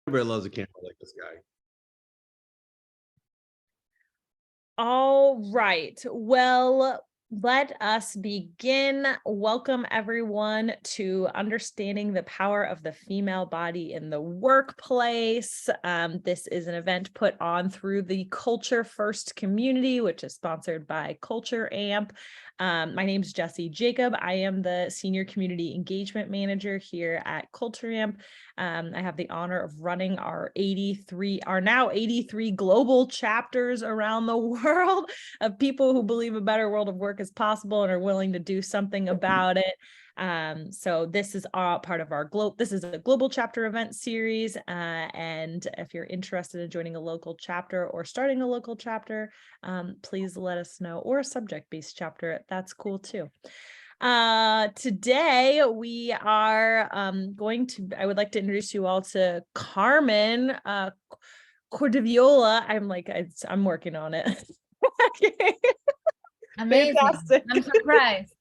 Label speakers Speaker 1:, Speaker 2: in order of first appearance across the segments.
Speaker 1: Everybody loves a camera like this guy.
Speaker 2: All right. Well, let us begin. Welcome, everyone, to Understanding the Power of the Female Body in the Workplace. This is an event put on through the Culture First community, which is sponsored by Culture Amp. My name is Jessie Jacob. I am the Senior Community Engagement Manager here at Culture Amp. I have the honor of running our now 83 global chapters around the world of people who believe a better world of work is possible and are willing to do something about it. So this is part of our this is a global chapter event series. And if you're interested in joining a local chapter or starting a local chapter, please let us know, or a subject-based chapter. That's cool too. Today we are I would like to introduce you all to Carmen Cordoviola. I'm working on it. Okay.
Speaker 3: Amazing.
Speaker 2: Fantastic.
Speaker 3: I'm surprised.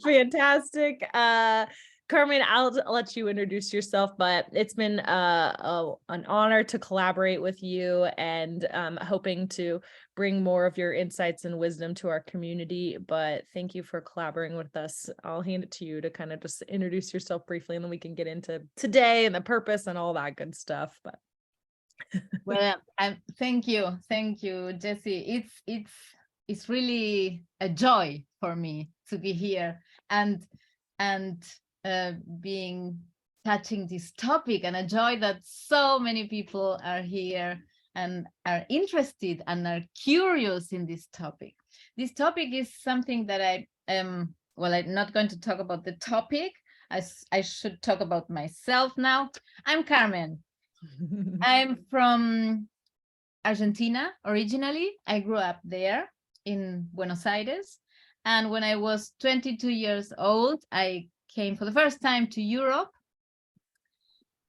Speaker 2: Fantastic. Carmen, I'll let you introduce yourself, but it's been an honor to collaborate with you, and hoping to bring more of your insights and wisdom to our community. But thank you for collaborating with us. I'll hand it to you to kind of just introduce yourself briefly, and then we can get into today and the purpose and all that good stuff. But
Speaker 3: Well, thank you, Jessie. It's really a joy for me to be here and touching this topic, and a joy that so many people are here and are interested and are curious in this topic. This topic is something that I'm not going to talk about the topic. I should talk about myself now. I'm Carmen. I'm from Argentina originally. I grew up there in Buenos Aires. And when I was 22 years old, I came for the first time to Europe,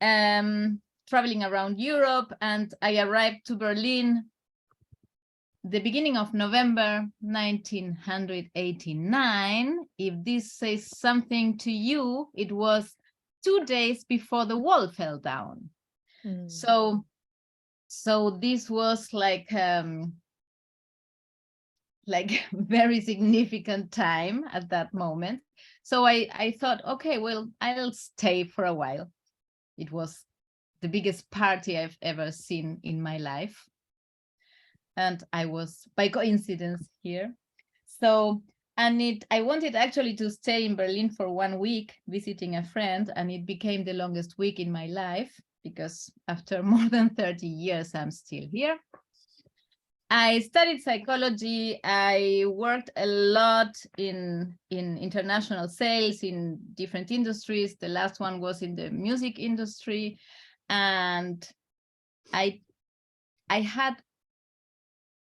Speaker 3: traveling around Europe, and I arrived to Berlin the beginning of November 1989. If this says something to you, it was 2 days before the wall fell down. So this was like very significant time at that moment. So I thought, okay, well, I'll stay for a while. It was the biggest party I've ever seen in my life. And I was by coincidence here. So, I wanted actually to stay in Berlin for 1 week visiting a friend, and it became the longest week in my life, because after more than 30 years, I'm still here. I studied psychology. I worked a lot in international sales in different industries. The last one was in the music industry. And I had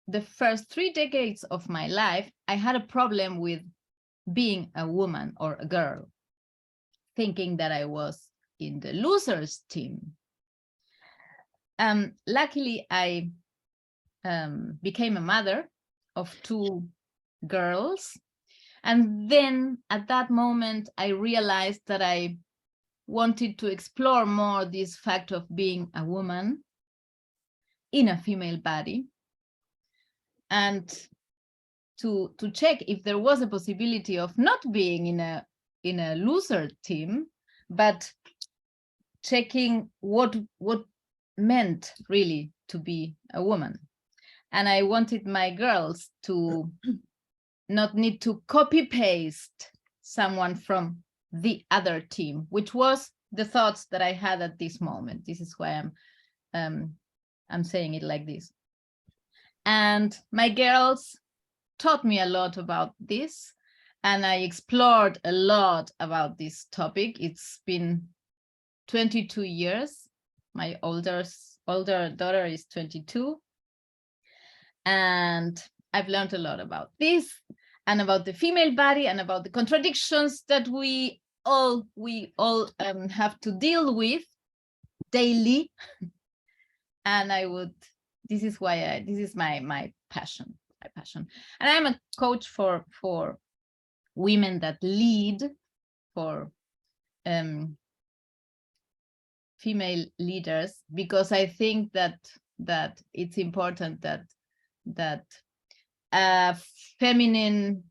Speaker 3: the first 3 decades of my life, I had a problem with being a woman or a girl, thinking that I was in the losers team. Luckily, I became a mother of 2 girls. And then at that moment, I realized that I wanted to explore more this fact of being a woman in a female body, and to check if there was a possibility of not being in a loser team, but checking what meant really to be a woman. And I wanted my girls to not need to copy paste someone from the other team, which was the thoughts that I had at this moment. This is why I'm saying it like this. And my girls taught me a lot about this, and I explored a lot about this topic. It's been 22 years. My older daughter is 22. And I've learned a lot about this, and about the female body, and about the contradictions that we all have to deal with daily. And this is why this is my passion. And I'm a coach for women that lead, for female leaders, because I think that it's important that a feminine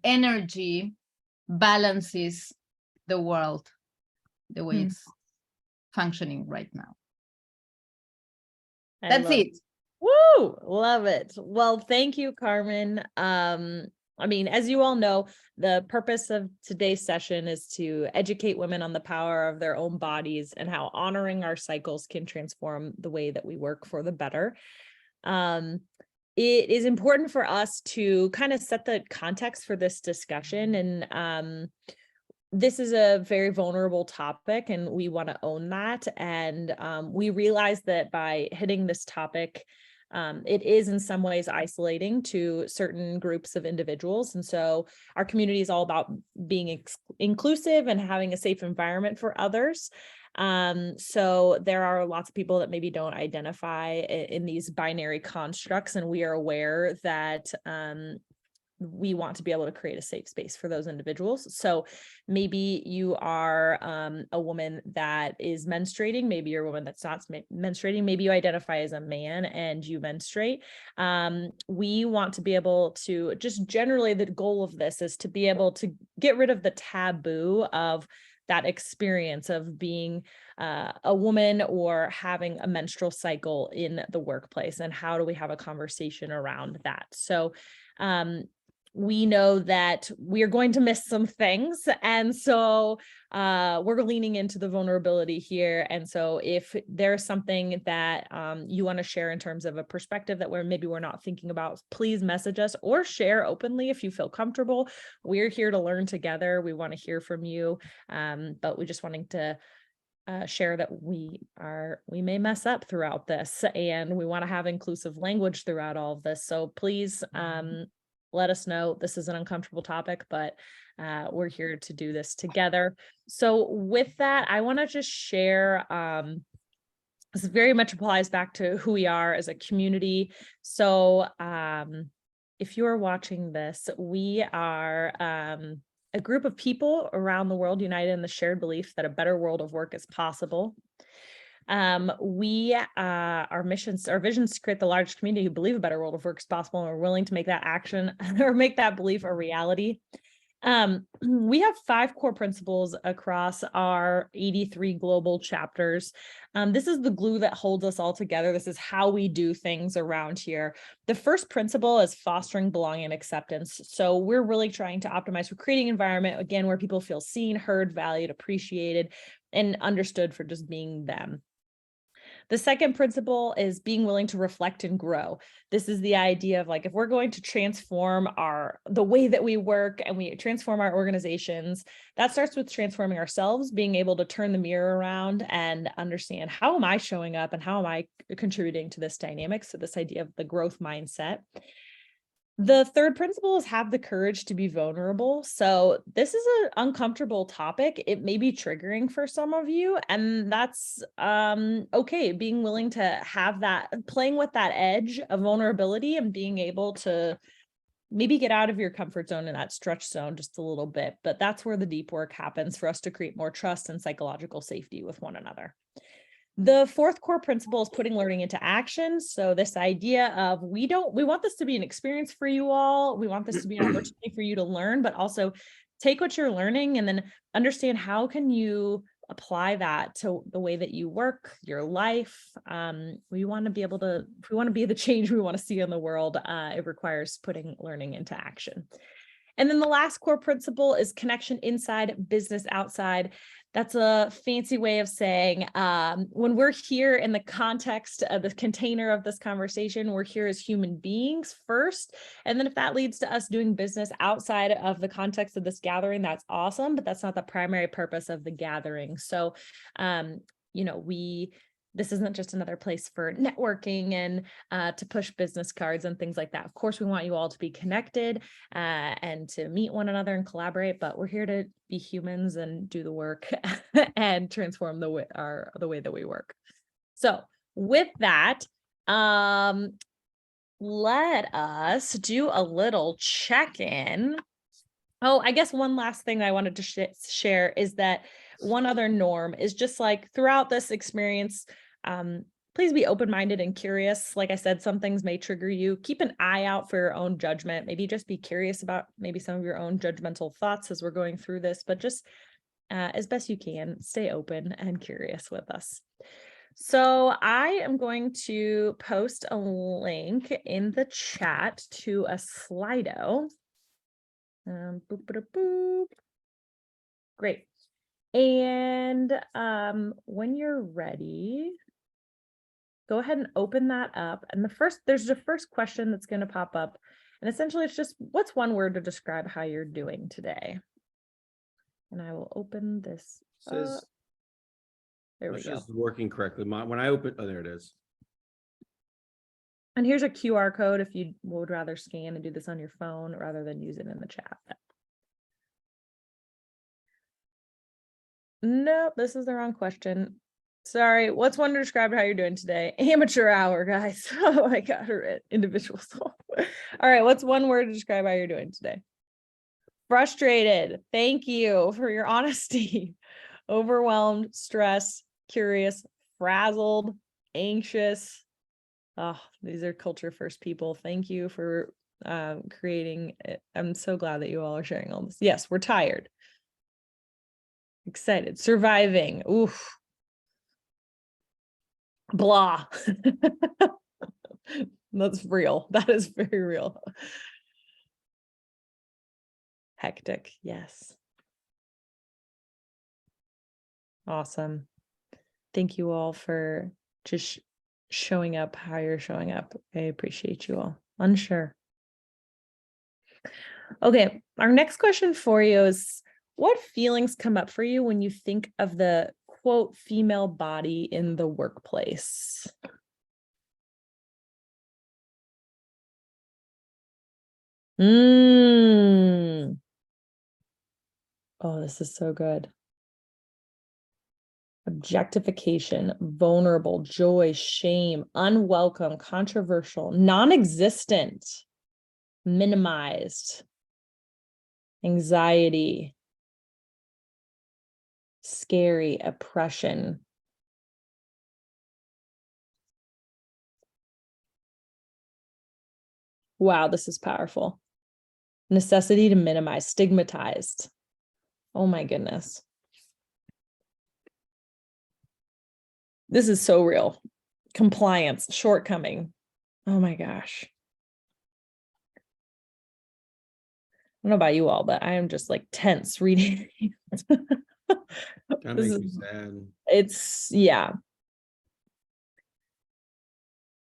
Speaker 3: energy balances the world the way it's functioning right now. That's it.
Speaker 2: Woo! Love it. Well, thank you, Carmen. I mean, as you all know, the purpose of today's session is to educate women on the power of their own bodies and how honoring our cycles can transform the way that we work for the better. It is important for us to kind of set the context for this discussion, and this is a very vulnerable topic, and we want to own that. And we realize that by hitting this topic, it is in some ways isolating to certain groups of individuals. And so our community is all about being inclusive and having a safe environment for others. So there are lots of people that maybe don't identify in these binary constructs, and we are aware that we want to be able to create a safe space for those individuals. So maybe you are a woman that is menstruating, maybe you're a woman that's not menstruating, maybe you identify as a man and you menstruate. We want to be able to, just generally the goal of this is to be able to get rid of the taboo of that experience of being a woman or having a menstrual cycle in the workplace, and how do we have a conversation around that. So we know that we are going to miss some things. And so we're leaning into the vulnerability here. And so if there's something that you want to share in terms of a perspective that we're not thinking about, please message us or share openly if you feel comfortable. We're here to learn together. We want to hear from you. But we're just wanting to share that we may mess up throughout this, and we want to have inclusive language throughout all of this. So please let us know. This is an uncomfortable topic, but we're here to do this together. So with that, I want to just share, this very much applies back to who we are as a community. So if you are watching this, we are a group of people around the world united in the shared belief that a better world of work is possible. Our vision is to create the largest community who believe a better world of work is possible and are willing to make that action or make that belief a reality. We have 5 core principles across our 83 global chapters. This is the glue that holds us all together. This is how we do things around here. The first principle is fostering belonging and acceptance. So we're really trying to optimize for creating an environment, again, where people feel seen, heard, valued, appreciated, and understood for just being them. The second principle is being willing to reflect and grow. This is the idea of, like, if we're going to transform the way that we work and we transform our organizations, that starts with transforming ourselves, being able to turn the mirror around and understand, how am I showing up and how am I contributing to this dynamic? So this idea of the growth mindset. The third principle is have the courage to be vulnerable. So this is an uncomfortable topic. It may be triggering for some of you, and that's okay. Being willing to have that, playing with that edge of vulnerability and being able to maybe get out of your comfort zone and that stretch zone just a little bit. But that's where the deep work happens for us to create more trust and psychological safety with one another. The fourth core principle is putting learning into action. So this idea of we want this to be an experience for you all. We want this to be an opportunity for you to learn, but also take what you're learning and then understand how can you apply that to the way that you work, your life. We want to be able to, if we want to be the change we want to see in the world, it requires putting learning into action. And then the last core principle is connection inside, business outside. That's a fancy way of saying when we're here in the context of the container of this conversation, we're here as human beings first. And then if that leads to us doing business outside of the context of this gathering, that's awesome, but that's not the primary purpose of the gathering. So, this isn't just another place for networking and to push business cards and things like that. Of course, we want you all to be connected and to meet one another and collaborate, but we're here to be humans and do the work and transform the way that we work. So with that, let us do a little check-in. Oh, I guess one last thing I wanted to share is that one other norm is just like throughout this experience, please be open-minded and curious. Like I said, some things may trigger you. Keep an eye out for your own judgment. Maybe just be curious about maybe some of your own judgmental thoughts as we're going through this, but just as best you can, stay open and curious with us. So I am going to post a link in the chat to a Slido. Boop, boop, boop. Great. And when you're ready, go ahead and open that up. And there's the first question that's going to pop up. And essentially it's just, what's one word to describe how you're doing today? And I will open this up. There we go.
Speaker 1: This is working correctly. When I open, oh, there it is.
Speaker 2: And here's a QR code if you would rather scan and do this on your phone rather than use it in the chat. Nope, this is the wrong question. Sorry. What's one to describe how you're doing today? Amateur hour, guys. Oh, I got her individual soul. All right. What's one word to describe how you're doing today? Frustrated. Thank you for your honesty. Overwhelmed, stressed, curious, frazzled, anxious. Oh, these are culture first people. Thank you for creating it. I'm so glad that you all are sharing all this. Yes, we're tired. Excited. Surviving. Oof. Blah. That's real. That is very real. Hectic. Yes. Awesome. Thank you all for just showing up how you're showing up. I appreciate you all. Unsure. Okay. Our next question for you is, what feelings come up for you when you think of the quote female body in the workplace? Oh, this is so good. Objectification, vulnerable, joy, shame, unwelcome, controversial, non-existent, minimized, anxiety, scary, oppression. Wow, this is powerful. Necessity to minimize, stigmatized. Oh my goodness. This is so real. Compliance, shortcoming. Oh my gosh. I don't know about you all, but I am just like tense reading.
Speaker 1: That makes me sad.
Speaker 2: It's, yeah.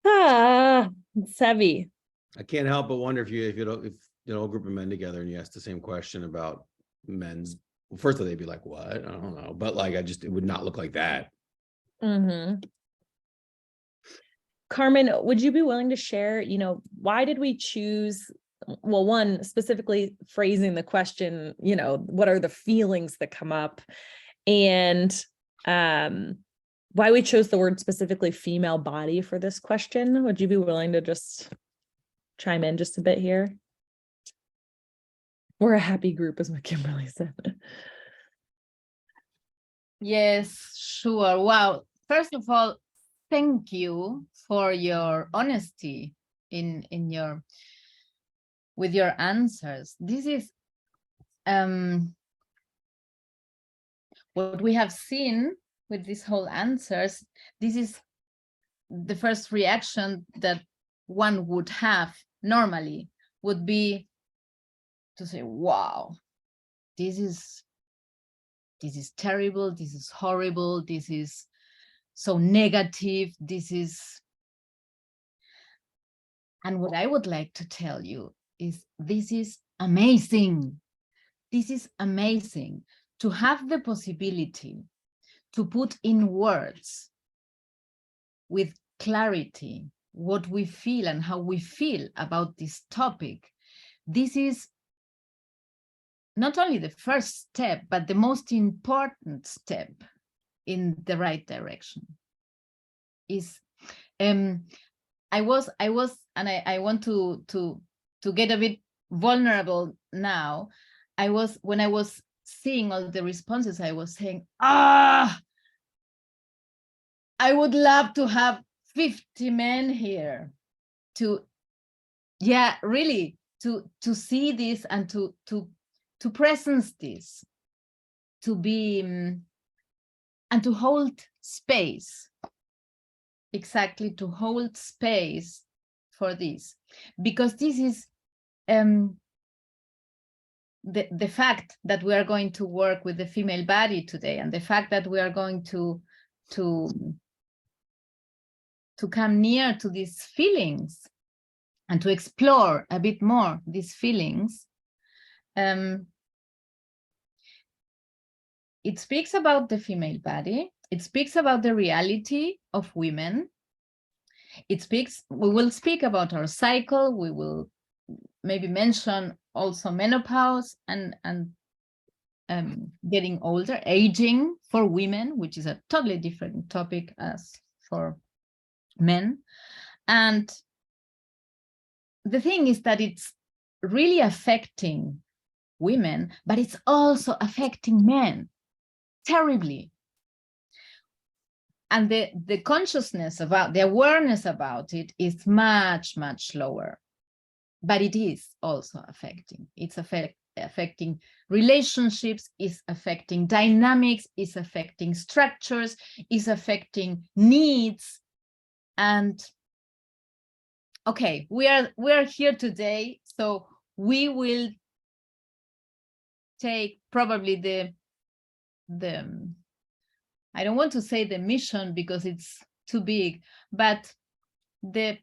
Speaker 2: It's heavy.
Speaker 1: I can't help but wonder if the whole group of men together and you ask the same question about men's, well, first of all, they'd be like, what? I don't know. But like, it would not look like that.
Speaker 2: Mm-hmm. Carmen, would you be willing to share, why did we choose, well, one, specifically phrasing the question, what are the feelings that come up, and why we chose the word specifically female body for this question? Would you be willing to just chime in just a bit here? We're a happy group, is what Kimberly said.
Speaker 3: Yes, sure. Wow. First of all, thank you for your honesty with your answers. This is what we have seen with these whole answers. This is the first reaction that one would have normally, would be to say, wow, this is terrible, this is horrible, this is so negative, and what I would like to tell you is, this is amazing. This is amazing to have the possibility to put in words with clarity what we feel and how we feel about this topic. This is not only the first step, but the most important step in the right direction. Is I was, and I want to get a bit vulnerable now. When I was seeing all the responses, I was saying, I would love to have 50 men here to, yeah, really, to see this and to presence this, to be, and to hold space, exactly, to hold space for this, because this is the fact that we are going to work with the female body today, and the fact that we are going to come near to these feelings and to explore a bit more these feelings. It speaks about the female body. It speaks about the reality of women. We will speak about our cycle. We will maybe mention also menopause and getting older, aging for women, which is a totally different topic as for men. And the thing is that it's really affecting women, but it's also affecting men terribly. And the consciousness about, the awareness about it is much, much lower. But it is also affecting. It's affecting relationships, is affecting dynamics, is affecting structures, is affecting needs. And okay, we are here today, so we will take probably the I don't want to say the mission because it's too big, but the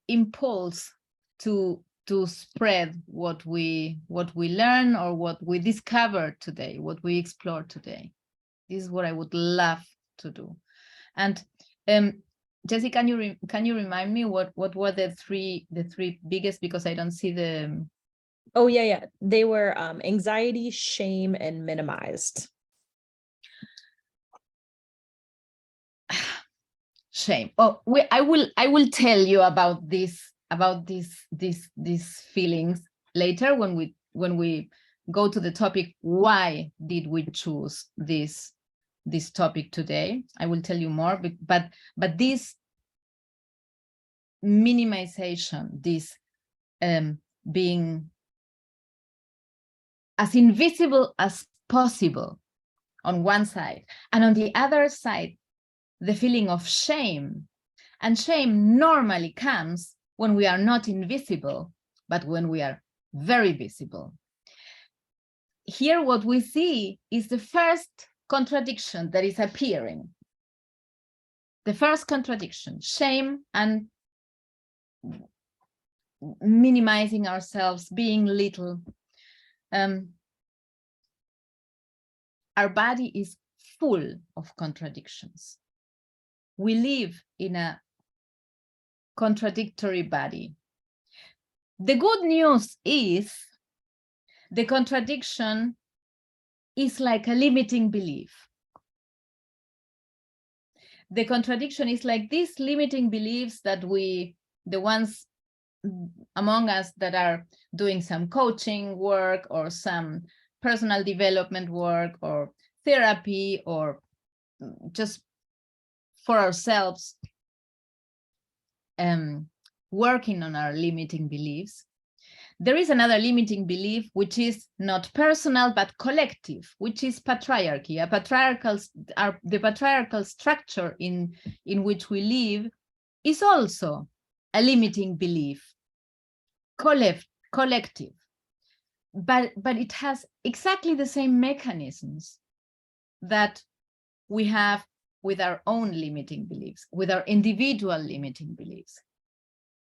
Speaker 3: impulse to spread what we learn or what we discover today, what we explore today. This is what I would love to do. And Jessie, can you remind me what were the three biggest, because I don't see the.
Speaker 2: Oh yeah, they were anxiety, shame, and minimized.
Speaker 3: Shame. Oh, I will tell you about these feelings later when we go to the topic. Why did we choose this topic today? I will tell you more. But this minimization, this being as invisible as possible on one side, and on the other side, the feeling of shame. And shame normally comes when we are not invisible, but when we are very visible. Here, what we see is the first contradiction that is appearing. The first contradiction, shame and minimizing ourselves, being little. Our body is full of contradictions. We live in a contradictory body. The good news is the contradiction is like a limiting belief. The contradiction is like these limiting beliefs that the ones among us that are doing some coaching work or some personal development work or therapy or just for ourselves, working on our limiting beliefs. There is another limiting belief, which is not personal, but collective, which is patriarchy. The patriarchal structure in which we live is also a limiting belief, collective. But it has exactly the same mechanisms that we have with our own limiting beliefs, with our individual limiting beliefs.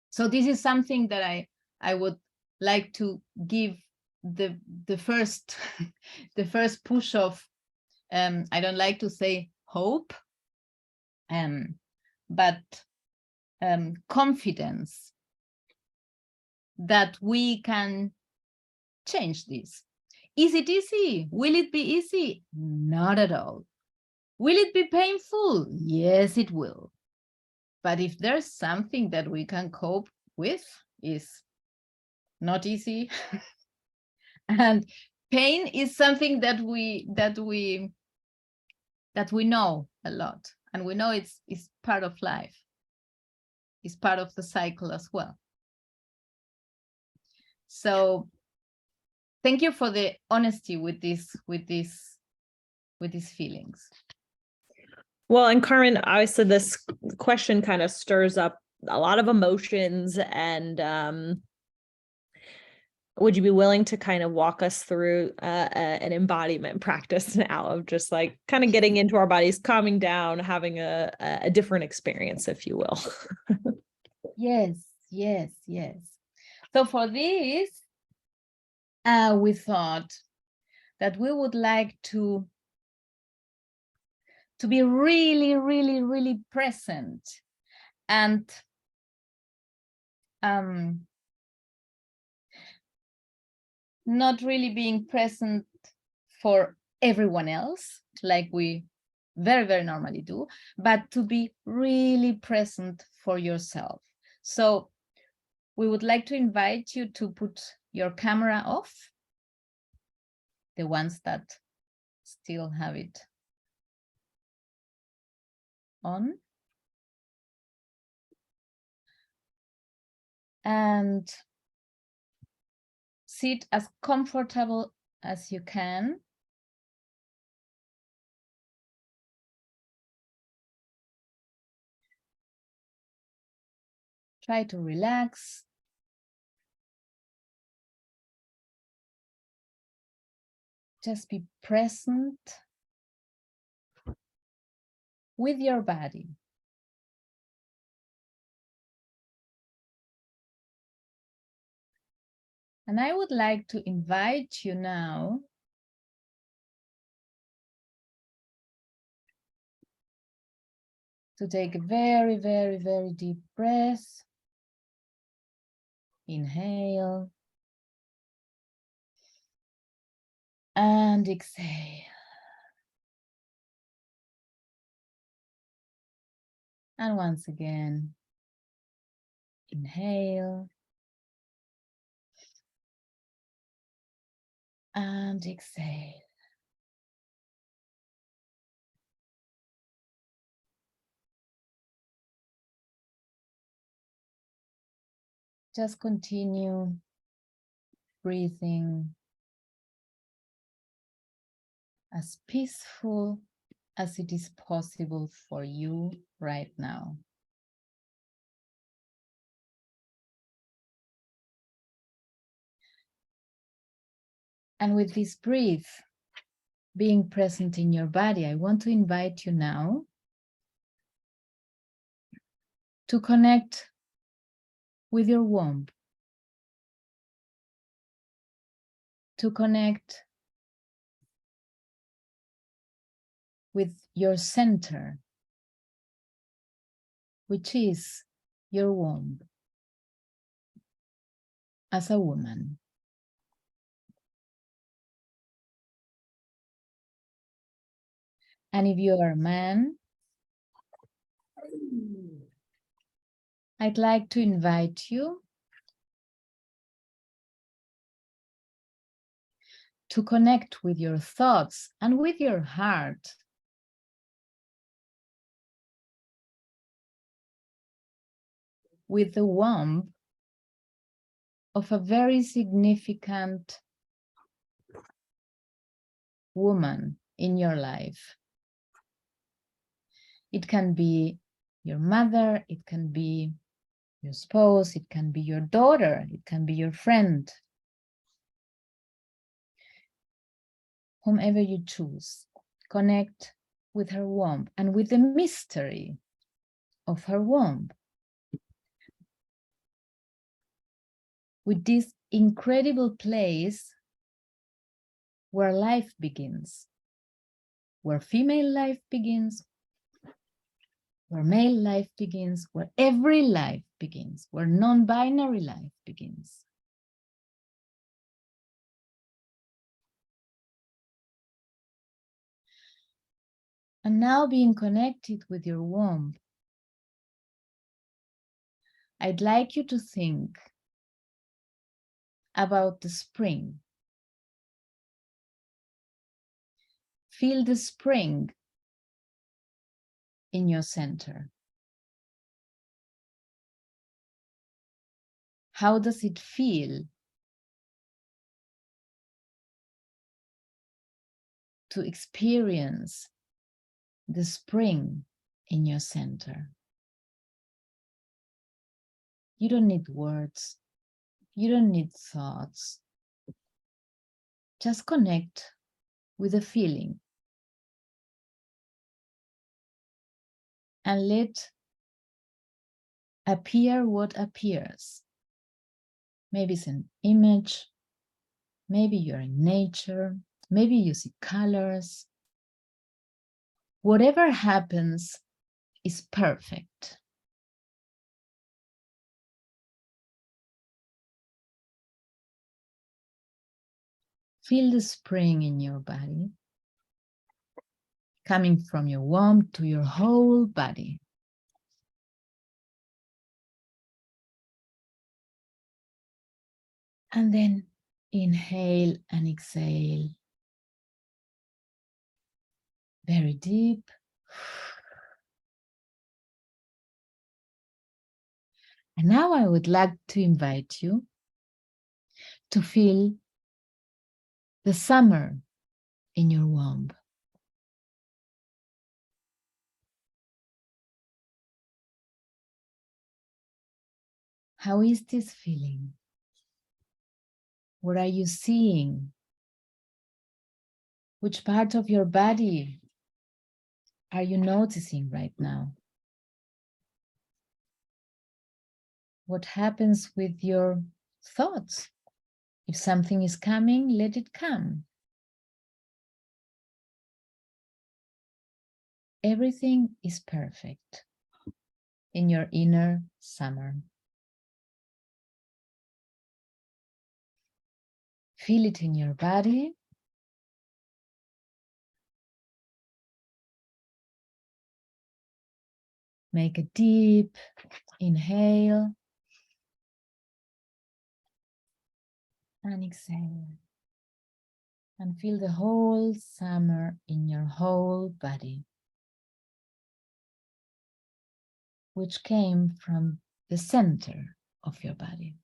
Speaker 3: So this is something that I would like to give the first the first push of I don't like to say hope, but confidence that we can change this. Is it easy? Will it be easy? Not at all. Will it be painful? Yes, it will. But if there's something that we can cope with, is not easy and pain is something that we know a lot, and we know it's part of life. It's part of the cycle as well. So thank you for the honesty with these feelings.
Speaker 2: Well, and Carmen, obviously this question kind of stirs up a lot of emotions, and would you be willing to kind of walk us through an embodiment practice now of just like kind of getting into our bodies, calming down, having a different experience, if you will?
Speaker 3: Yes. So for this, we thought that we would like to be really, really, really present, and not really being present for everyone else like we very, very normally do, but to be really present for yourself. So we would like to invite you to put your camera off, the ones that still have it on, and sit as comfortable as you can. Try to relax. Just be present with your body. And I would like to invite you now to take a very, very, very deep breath. Inhale and exhale. And once again, inhale and exhale. Just continue breathing as peaceful as it is possible for you right now. And with this breath being present in your body, I want to invite you now to connect with your womb, to connect with your center, which is your womb as a woman. And if you are a man, I'd like to invite you to connect with your thoughts and with your heart, with the womb of a very significant woman in your life. It can be your mother, it can be your spouse, it can be your daughter, it can be your friend. Whomever you choose, connect with her womb and with the mystery of her womb. With this incredible place where life begins, where female life begins, where male life begins, where every life begins, where non-binary life begins. And now, being connected with your womb, I'd like you to think about the spring. Feel the spring in your center. How does it feel to experience the spring in your center? You don't need words. You don't need thoughts. Just connect with the feeling and let appear what appears. Maybe it's an image, maybe you're in nature, maybe you see colors. Whatever happens is perfect. Feel the spring in your body, coming from your womb to your whole body. And then inhale and exhale. Very deep. And now I would like to invite you to feel the summer in your womb. How is this feeling? What are you seeing? Which part of your body are you noticing right now? What happens with your thoughts? If something is coming, let it come. Everything is perfect in your inner summer. Feel it in your body. Make a deep inhale and exhale. And feel the whole summer in your whole body, which came from the center of your body.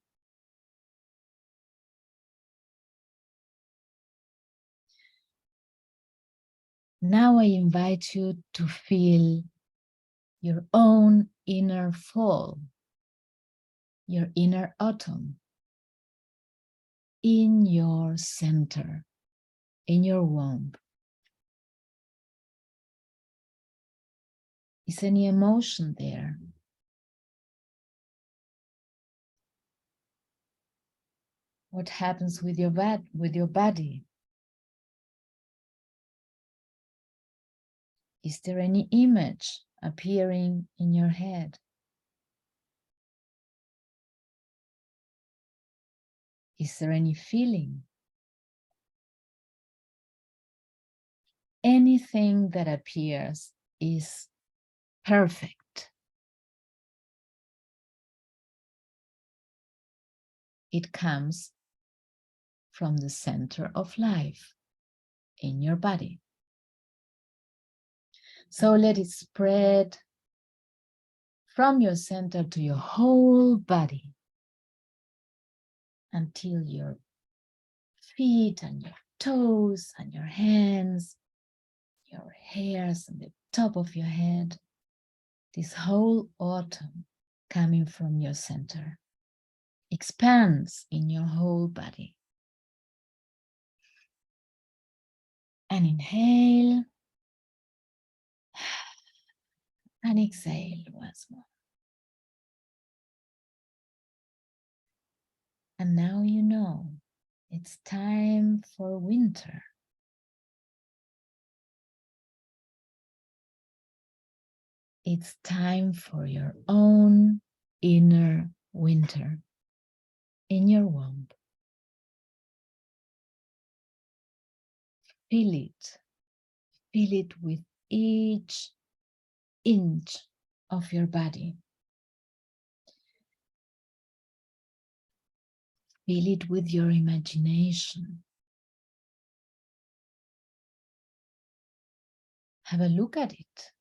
Speaker 3: Now I invite you to feel your own inner fall, your inner autumn in your center, in your womb. Is any emotion there? What happens with your body? Is there any image appearing in your head? Is there any feeling? Anything that appears is perfect. It comes from the center of life in your body. So let it spread from your center to your whole body until your feet and your toes and your hands, your hairs and the top of your head. This whole autumn coming from your center expands in your whole body. And inhale and exhale once more. And now you know it's time for winter. It's time for your own inner winter in your womb. Feel it with each inch of your body. Feel it with your imagination. have a look at it.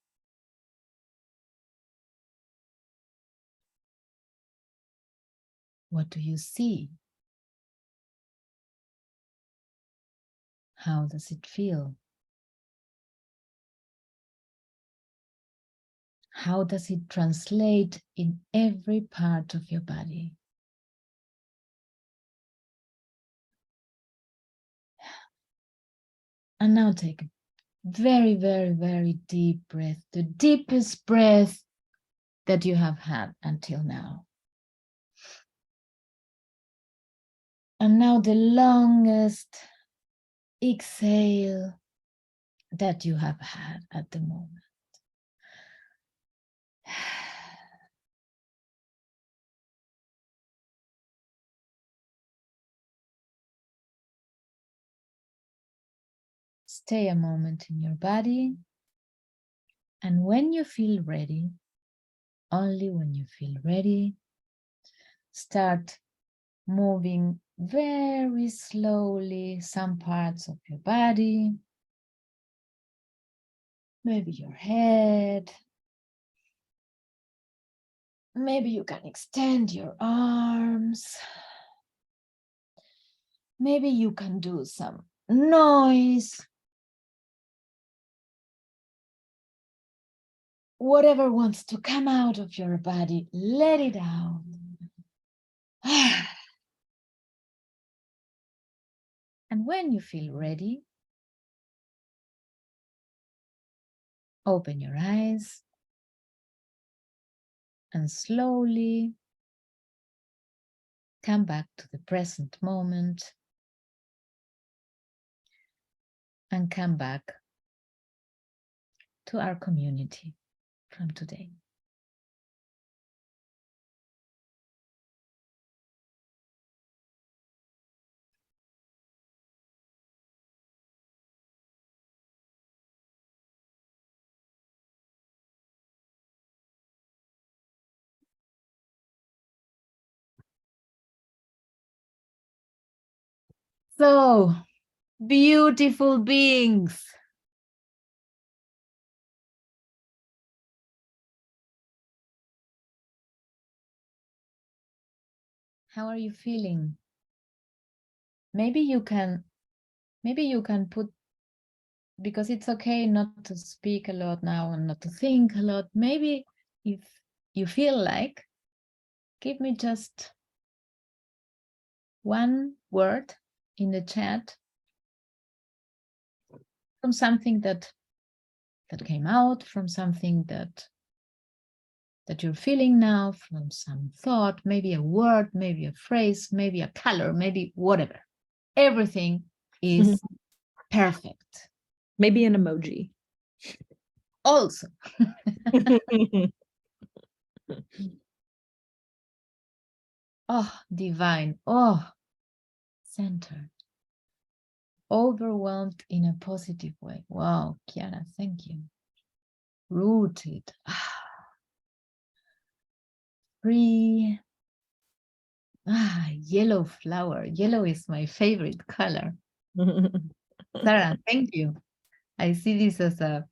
Speaker 3: What do you see? How does it feel? How does it translate in every part of your body? And now take a very, very, very deep breath, the deepest breath that you have had until now. And now the longest exhale that you have had at the moment. Stay a moment in your body. And when you feel ready, only when you feel ready, start moving very slowly some parts of your body. Maybe your head. Maybe you can extend your arms. Maybe you can do some noise. Whatever wants to come out of your body, let it out. And when you feel ready, open your eyes and slowly come back to the present moment and come back to our community from today. So, beautiful beings. How are you feeling? Maybe you can put, because it's okay not to speak a lot now and not to think a lot. Maybe if you feel like, give me just one word in the chat from something that came out, from something that you're feeling now, from some thought, maybe a word, maybe a phrase, maybe a color, maybe whatever. Everything is perfect.
Speaker 2: Maybe an emoji.
Speaker 3: Also. Oh, divine. Oh, centered. Overwhelmed in a positive way. Wow, Kiara, thank you. Rooted. Free. Yellow flower. Yellow is my favorite color. Sarah, thank you. I see this as a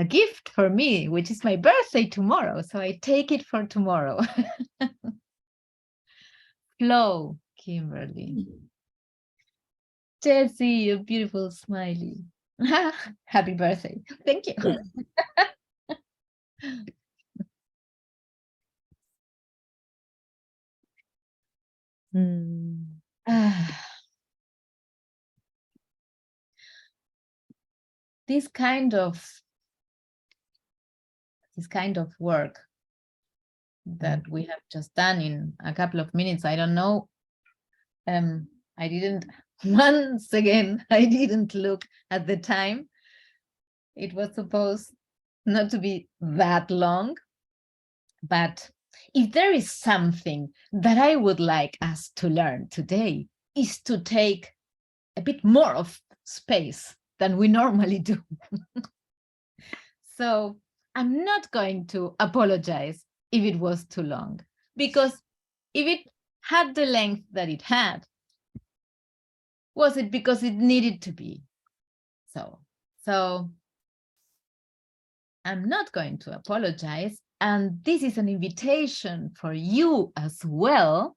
Speaker 3: gift for me, which is my birthday tomorrow. So I take it for tomorrow. Flow, Kimberly. Jessie, you beautiful smiley. Happy birthday. Thank you. This kind of work that we have just done in a couple of minutes, I don't know. I didn't, once again, I didn't look at the time. It was supposed not to be that long, but if there is something that I would like us to learn today, is to take a bit more of space than we normally do. So I'm not going to apologize if it was too long, because if it had the length that it had, was it because it needed to be? So I'm not going to apologize. And this is an invitation for you as well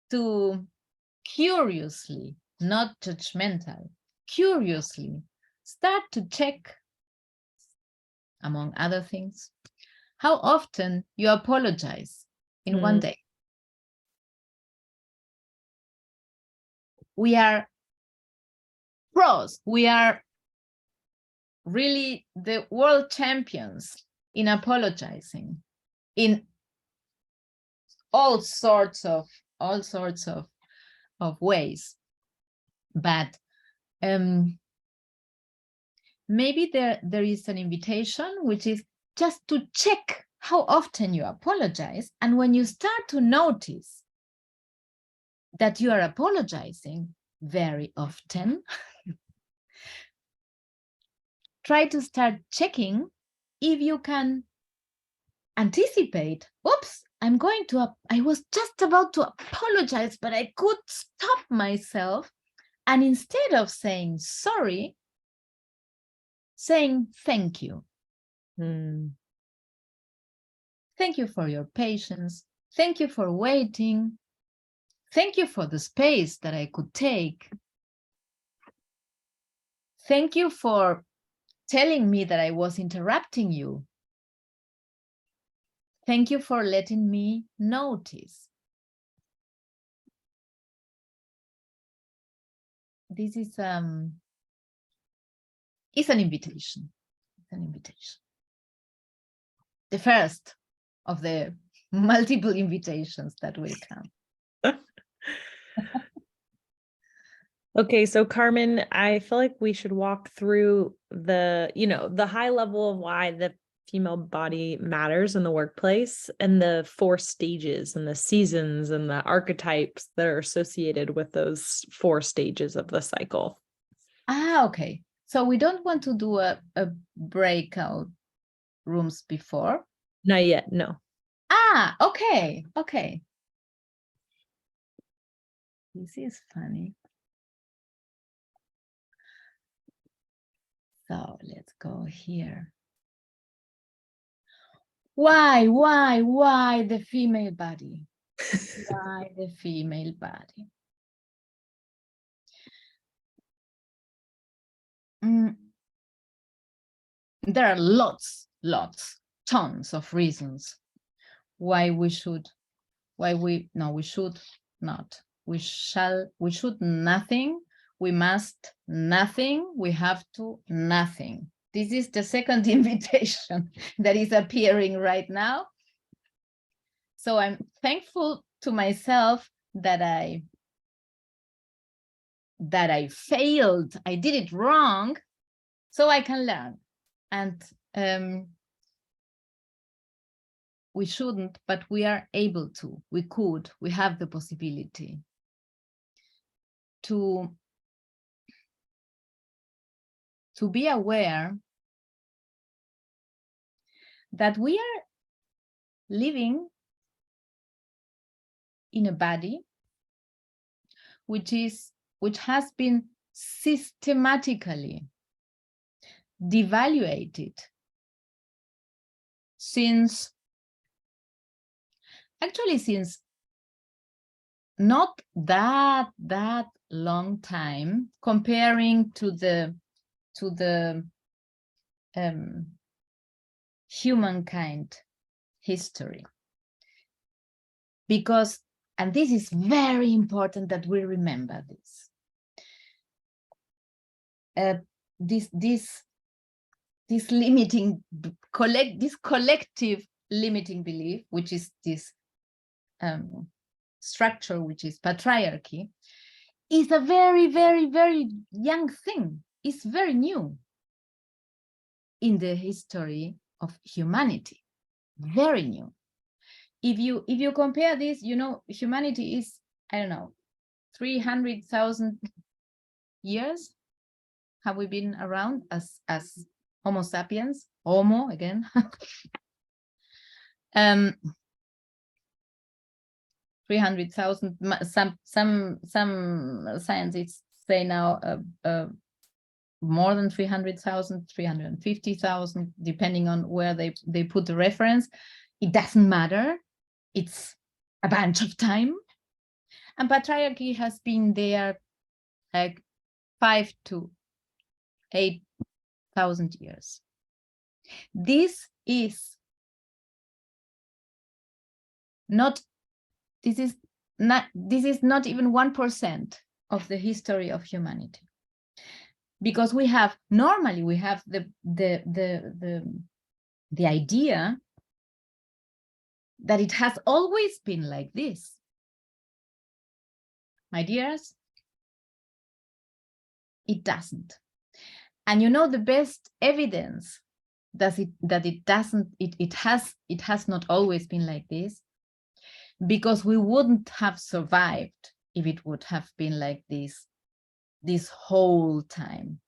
Speaker 3: to curiously, not judgmental, curiously start to check, among other things, how often you apologize in one day. We are pros. We are really the world champions in apologizing in all sorts of ways. But maybe there is an invitation, which is just to check how often you apologize. And when you start to notice that you are apologizing very often, try to start checking if you can anticipate, oops, I was just about to apologize, but I could stop myself. And instead of saying sorry, saying thank you. Thank you for your patience. Thank you for waiting. Thank you for the space that I could take. Thank you for telling me that I was interrupting you. Thank you for letting me notice. This is it's an invitation. It's an invitation. The first of the multiple invitations that will come.
Speaker 2: Okay, so Carmen, I feel like we should walk through the high level of why the female body matters in the workplace and the 4 stages and the seasons and the archetypes that are associated with those 4 stages of the cycle.
Speaker 3: Okay. So we don't want to do a breakout rooms before?
Speaker 2: Not yet, no.
Speaker 3: Okay. This is funny. So let's go here. Why the female body? Why the female body? There are lots, tons of reasons why we should not. We should nothing. We must nothing. We have to nothing. This is the second invitation that is appearing right now. So I'm thankful to myself that I failed. I did it wrong, so I can learn. And we shouldn't, but we are able to. We could. We have the possibility to be aware that we are living in a body which has been systematically devaluated since not that long time, comparing to the humankind history. Because, and this is very important that we remember this, this limiting this collective limiting belief, which is this structure, which is patriarchy, is a very, very, very young thing. It's very new in the history of humanity, very new. If you compare this, humanity is, I don't know, 300,000 years have we been around as Homo sapiens, Homo again. 300,000. Some scientists say now more than 300,000, 350,000, depending on where they put the reference. It doesn't matter. It's a bunch of time. And patriarchy has been there like 5,000 to 8,000 years. This is not even 1% of the history of humanity. Because normally we have the idea that it has always been like this. My dears, it doesn't. And you know, the best evidence that it has not always been like this, because we wouldn't have survived if it would have been like this whole time.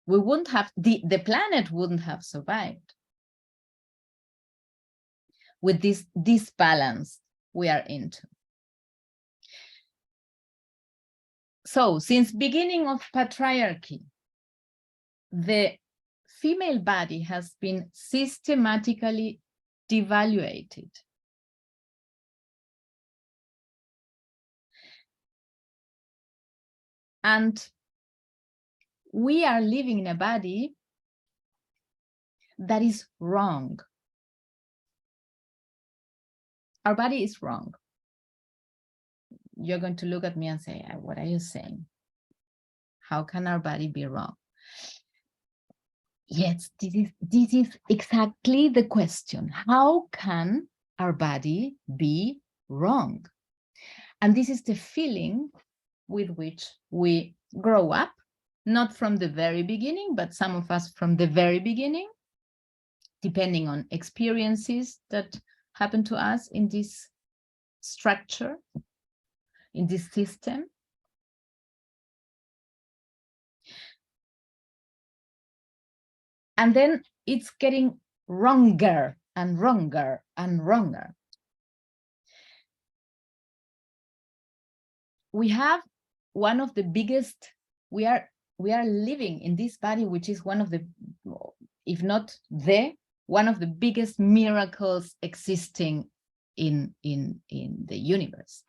Speaker 3: We wouldn't have, the planet wouldn't have survived with this balance we are into. So since beginning of patriarchy, the female body has been systematically devaluated. And we are living in a body that is wrong. Our body is wrong. You're going to look at me and say, what are you saying? How can our body be wrong? Yes, this is exactly the question. How can our body be wrong? And this is the feeling with which we grow up, not from the very beginning, but some of us from the very beginning, depending on experiences that happen to us in this structure, in this system. And then it's getting wronger and wronger and wronger. We have one of the biggest, we are living in this body, which is one of the, if not one of the biggest miracles existing in the universe,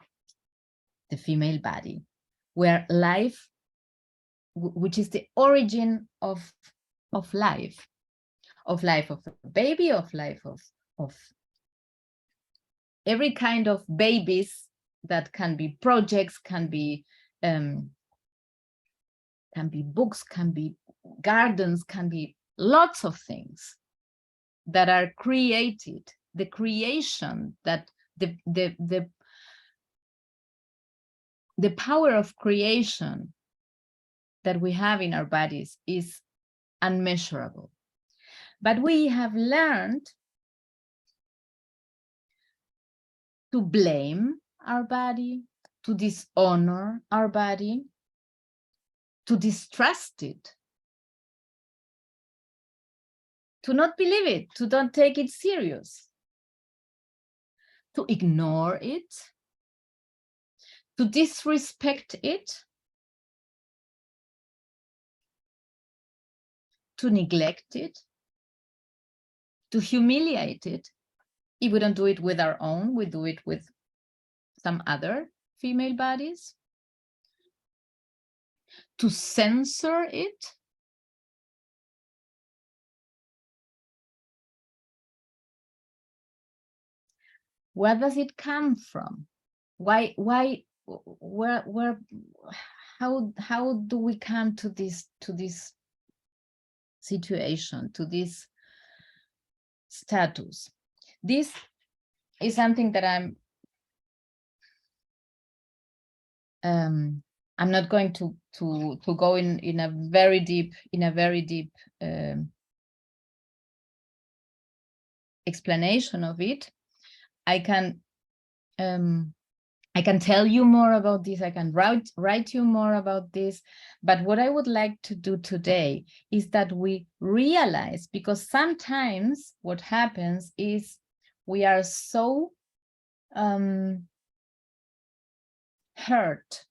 Speaker 3: the female body, where life, which is the origin of life of a baby, of life of every kind of babies that can be projects, can be books, can be gardens, can be lots of things that are created. The creation, that the power of creation that we have in our bodies is unmeasurable. But we have learned to blame our body, to dishonor our body, to distrust it, to not believe it, to don't take it serious, to ignore it, to disrespect it, to neglect it, to humiliate it. If we don't do it with our own, we do it with some other female bodies, to censor it, where does it come from? Why, where, how do we come to this situation, to this status? This is something that I'm not going to go in a very deep explanation of it. I can tell you more about this. I can write you more about this. But what I would like to do today is that we realize, because sometimes what happens is we are so hurt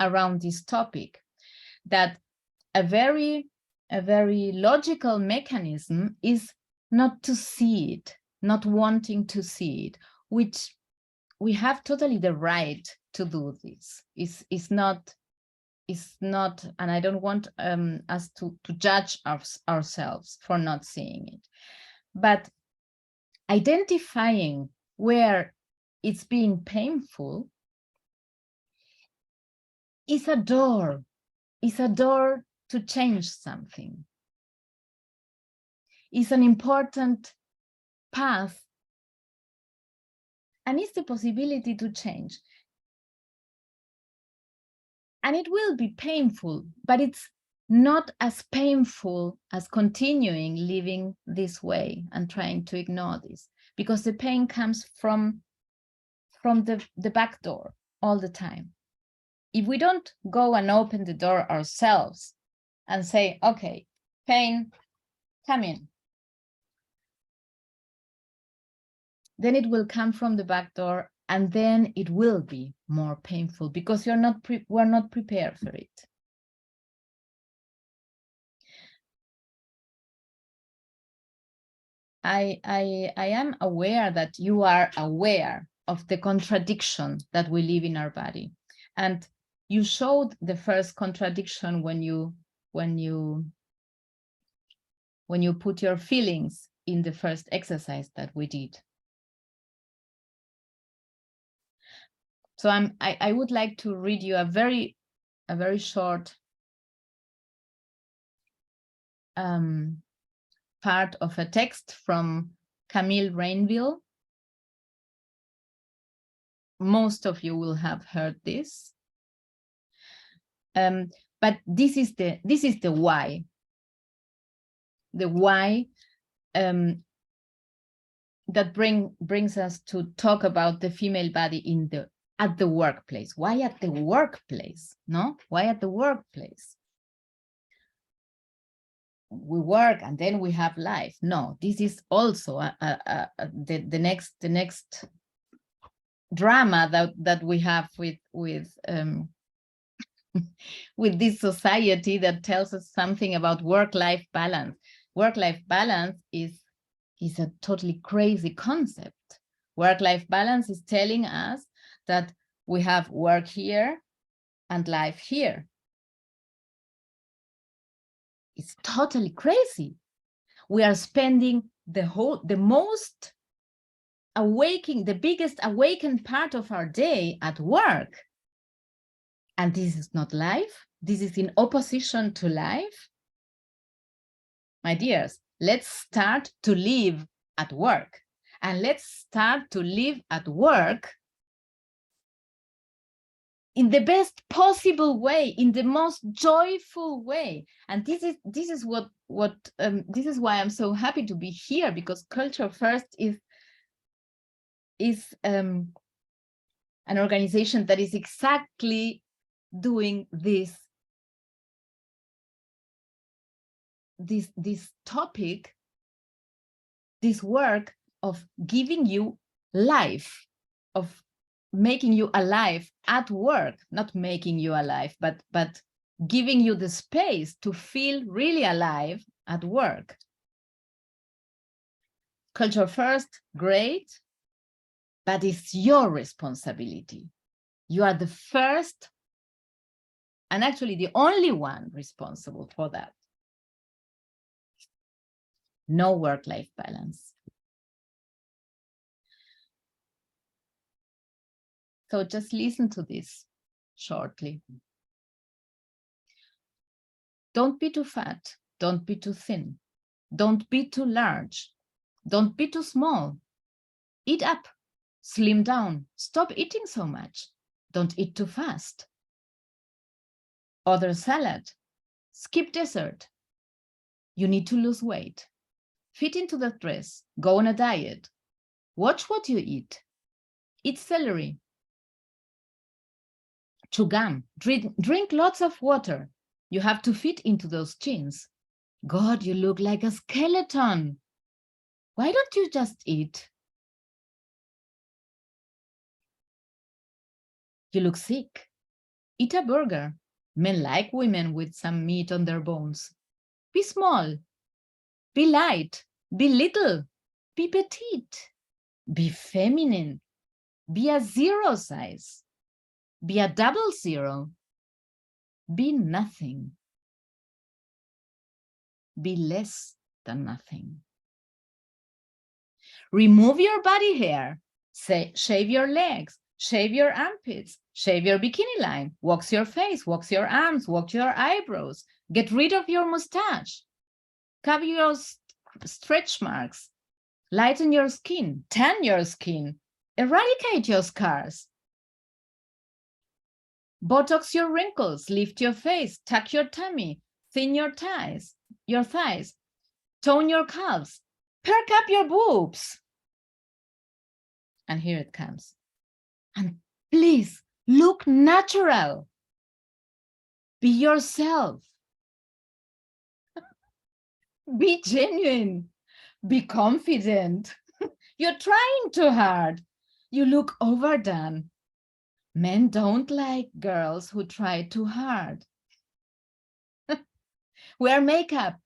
Speaker 3: around this topic, that a very logical mechanism is not to see it, not wanting to see it, which we have totally the right to do this. It's not, and I don't want us to judge ourselves for not seeing it, but identifying where it's being painful is a door to change something. It's an important path, and it's the possibility to change. And it will be painful, but it's not as painful as continuing living this way and trying to ignore this, because the pain comes from the back door all the time. If we don't go and open the door ourselves and say, okay, pain, come in, then it will come from the back door, and then it will be more painful because we're not prepared for it. I am aware that you are aware of the contradiction that we live in our body, and you showed the first contradiction when you put your feelings in the first exercise that we did. So I would like to read you a very short part of a text from Camille Rainville. Most of you will have heard this, but this is the why. The why that brings us to talk about the female body at the workplace. Why at the workplace? No, why at the workplace? We work and then we have life. No, this is also the next drama that we have with with this society that tells us something about work-life balance. Work-life balance is a totally crazy concept. Work-life balance is telling us that we have work here and life here. It's totally crazy. We are spending the biggest awakened part of our day at work. And this is not life. This is in opposition to life. My dears, let's start to live at work. And let's start to live at work in the best possible way, in the most joyful way. And this is why I'm so happy to be here, because Culture First is an organization that is exactly doing this topic, this work of giving you life, of making you alive at work, not making you alive, but giving you the space to feel really alive at work. Culture First, great, but it's your responsibility. You are the first and actually the only one responsible for that. No work-life balance. So just listen to this shortly. Don't be too fat. Don't be too thin. Don't be too large. Don't be too small. Eat up. Slim down. Stop eating so much. Don't eat too fast. Order salad. Skip dessert. You need to lose weight. Fit into that dress. Go on a diet. Watch what you eat. Eat celery. Chew gum. Drink lots of water. You have to fit into those jeans. God, you look like a skeleton. Why don't you just eat? You look sick. Eat a burger. Men like women with some meat on their bones. Be small. Be light. Be little. Be petite. Be feminine. Be a 0 size. Be a 00. Be nothing. Be less than nothing. Remove your body hair. Shave your legs. Shave your armpits. Shave your bikini line. Wax your face. Wax your arms. Wax your eyebrows. Get rid of your mustache. Cover your stretch marks. Lighten your skin. Tan your skin. Eradicate your scars. Botox your wrinkles. Lift your face. Tuck your tummy. Thin your thighs. Tone your calves. Perk up your boobs. And here it comes. And please look natural. Be yourself. Be genuine. Be confident. You're trying too hard. You look overdone. Men don't like girls who try too hard. Wear makeup.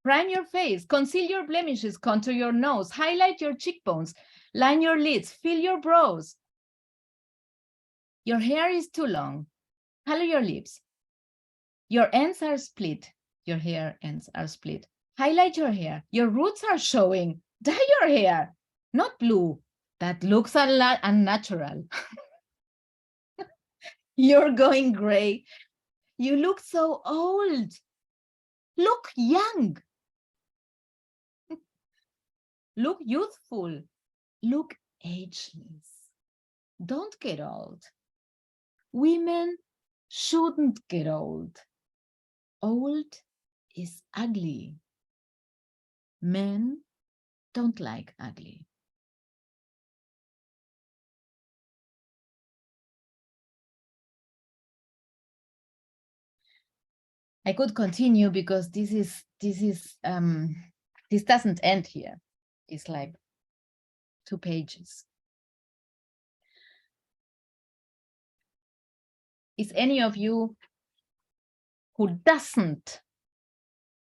Speaker 3: Prime your face. Conceal your blemishes. Contour your nose. Highlight your cheekbones. Line your lids. Fill your brows. Your hair is too long. Color your lips. Your ends are split. Your hair ends are split. Highlight your hair. Your roots are showing. Dye your hair. Not blue. That looks unnatural. You're going gray. You look so old. Look young. Look youthful. Look ageless. Don't get old. Women shouldn't get old. Old is ugly. Men don't like ugly. I could continue because this doesn't end here. It's like 2 pages. Is any of you who doesn't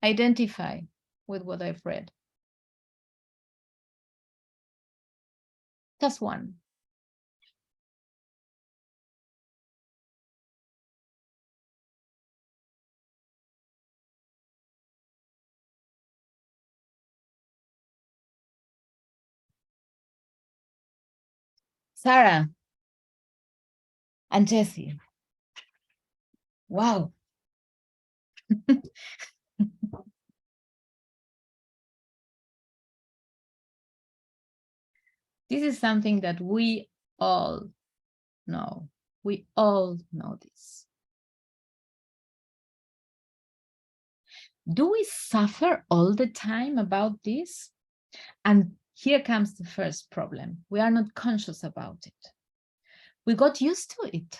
Speaker 3: identify with what I've read? Just one. Sarah and Jessie. Wow. This is something that we all know. We all know this. Do we suffer all the time about this? And here comes the first problem. We are not conscious about it. We got used to it.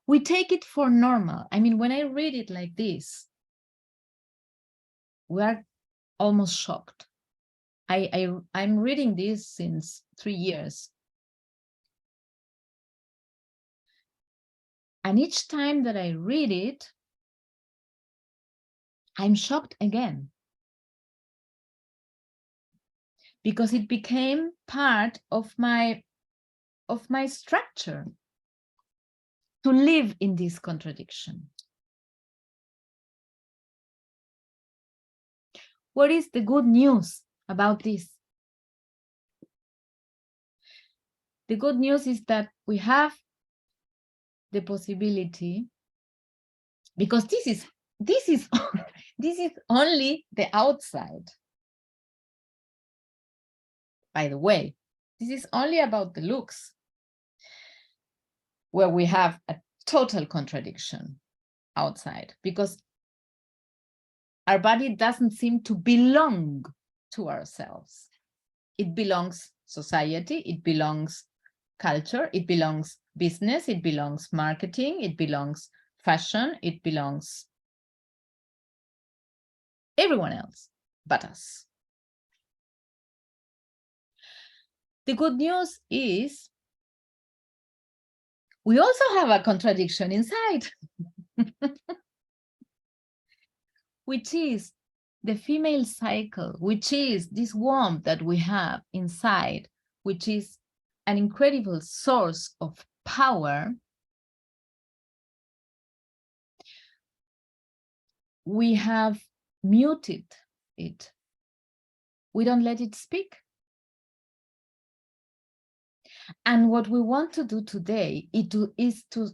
Speaker 3: We take it for normal. I mean, when I read it like this, we are almost shocked. I'm reading this since 3 years. And each time that I read it, I'm shocked again. Because it became part of my structure to live in this contradiction. What is the good news about this? The good news is that we have the possibility, because this is only the outside. By the way, this is only about the looks, where we have a total contradiction outside, because our body doesn't seem to belong to ourselves. It belongs society, it belongs culture, it belongs business, it belongs marketing, it belongs fashion, it belongs everyone else but us. The good news is we also have a contradiction inside, which is the female cycle, which is this warmth that we have inside, which is an incredible source of power. We have muted it. We don't let it speak. And what we want to do today is to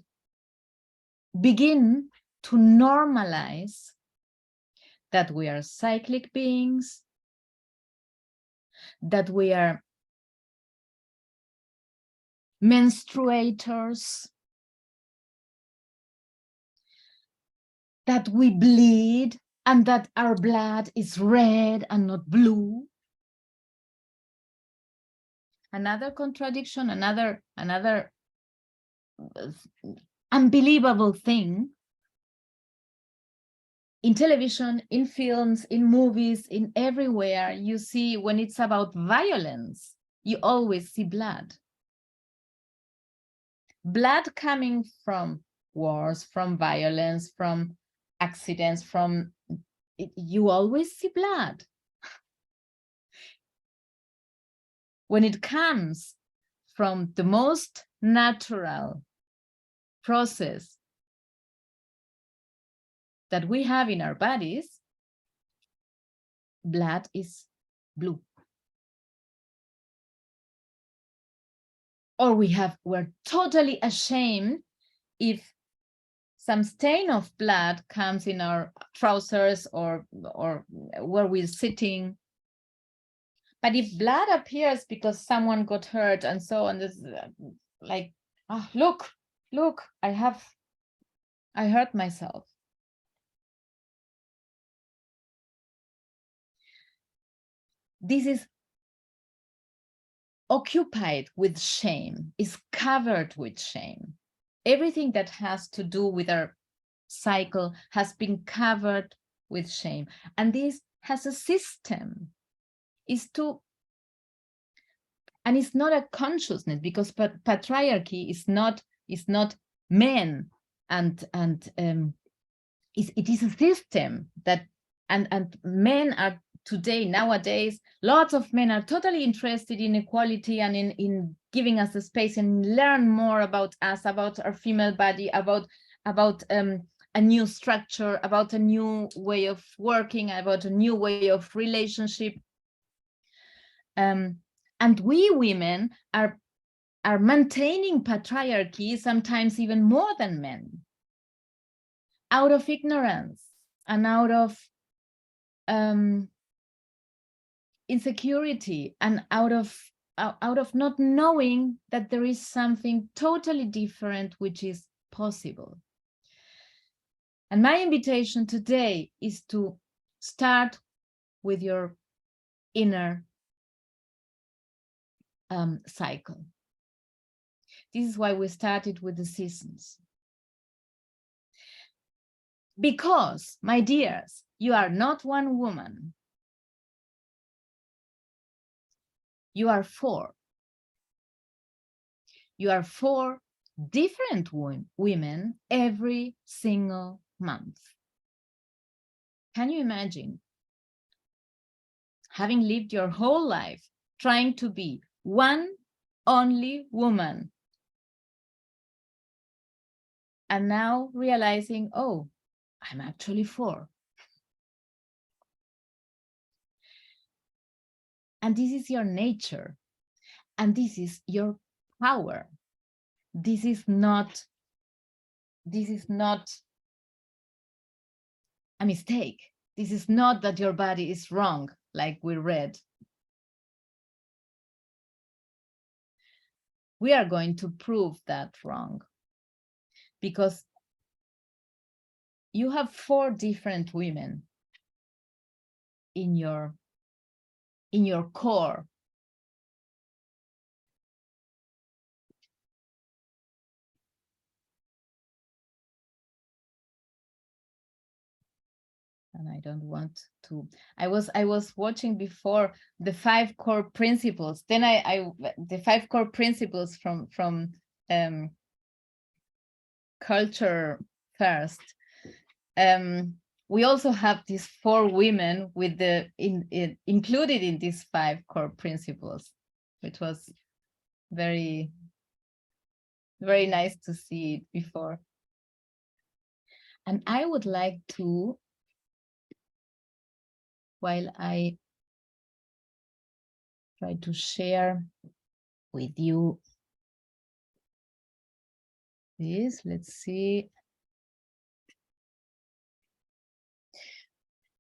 Speaker 3: begin to normalize that we are cyclic beings, that we are menstruators, that we bleed, and that our blood is red and not blue. Another contradiction, another unbelievable thing. In television, in films, in movies, in everywhere, you see when it's about violence, you always see blood. Blood coming from wars, from violence, from accidents, you always see blood. When it comes from the most natural process that we have in our bodies, blood is blue. Or we're totally ashamed if some stain of blood comes in our trousers or where we're sitting. But if blood appears because someone got hurt and so on, this like, oh, look, I hurt myself. This is occupied with shame, is covered with shame. Everything that has to do with our cycle has been covered with shame. And this has a system, and it's not a consciousness, because patriarchy is not men, and it is a system that, and men are nowadays, lots of men are totally interested in equality and in giving us a space and learn more about us, about our female body, about a new structure, about a new way of working, about a new way of relationship. And we women are maintaining patriarchy, sometimes even more than men, out of ignorance and out of insecurity, and out of not knowing that there is something totally different which is possible. And my invitation today is to start with your inner cycle. This is why we started with the seasons. Because, my dears, you are not one woman. You are four. You are four different women every single month. Can you imagine having lived your whole life trying to be one only woman, and now realizing, oh, I'm actually four? And this is your nature, and this is your power. This is not a mistake. This is not that your body is wrong, like we read. We are going to prove that wrong, because you have four different women in your core. And I don't want to. I was watching before the 5 core principles. Then the 5 core principles from culture first. We also have these 4 women with the included in these 5 core principles, which was very, very nice to see it before. And I would like to, while I try to share with you this, let's see.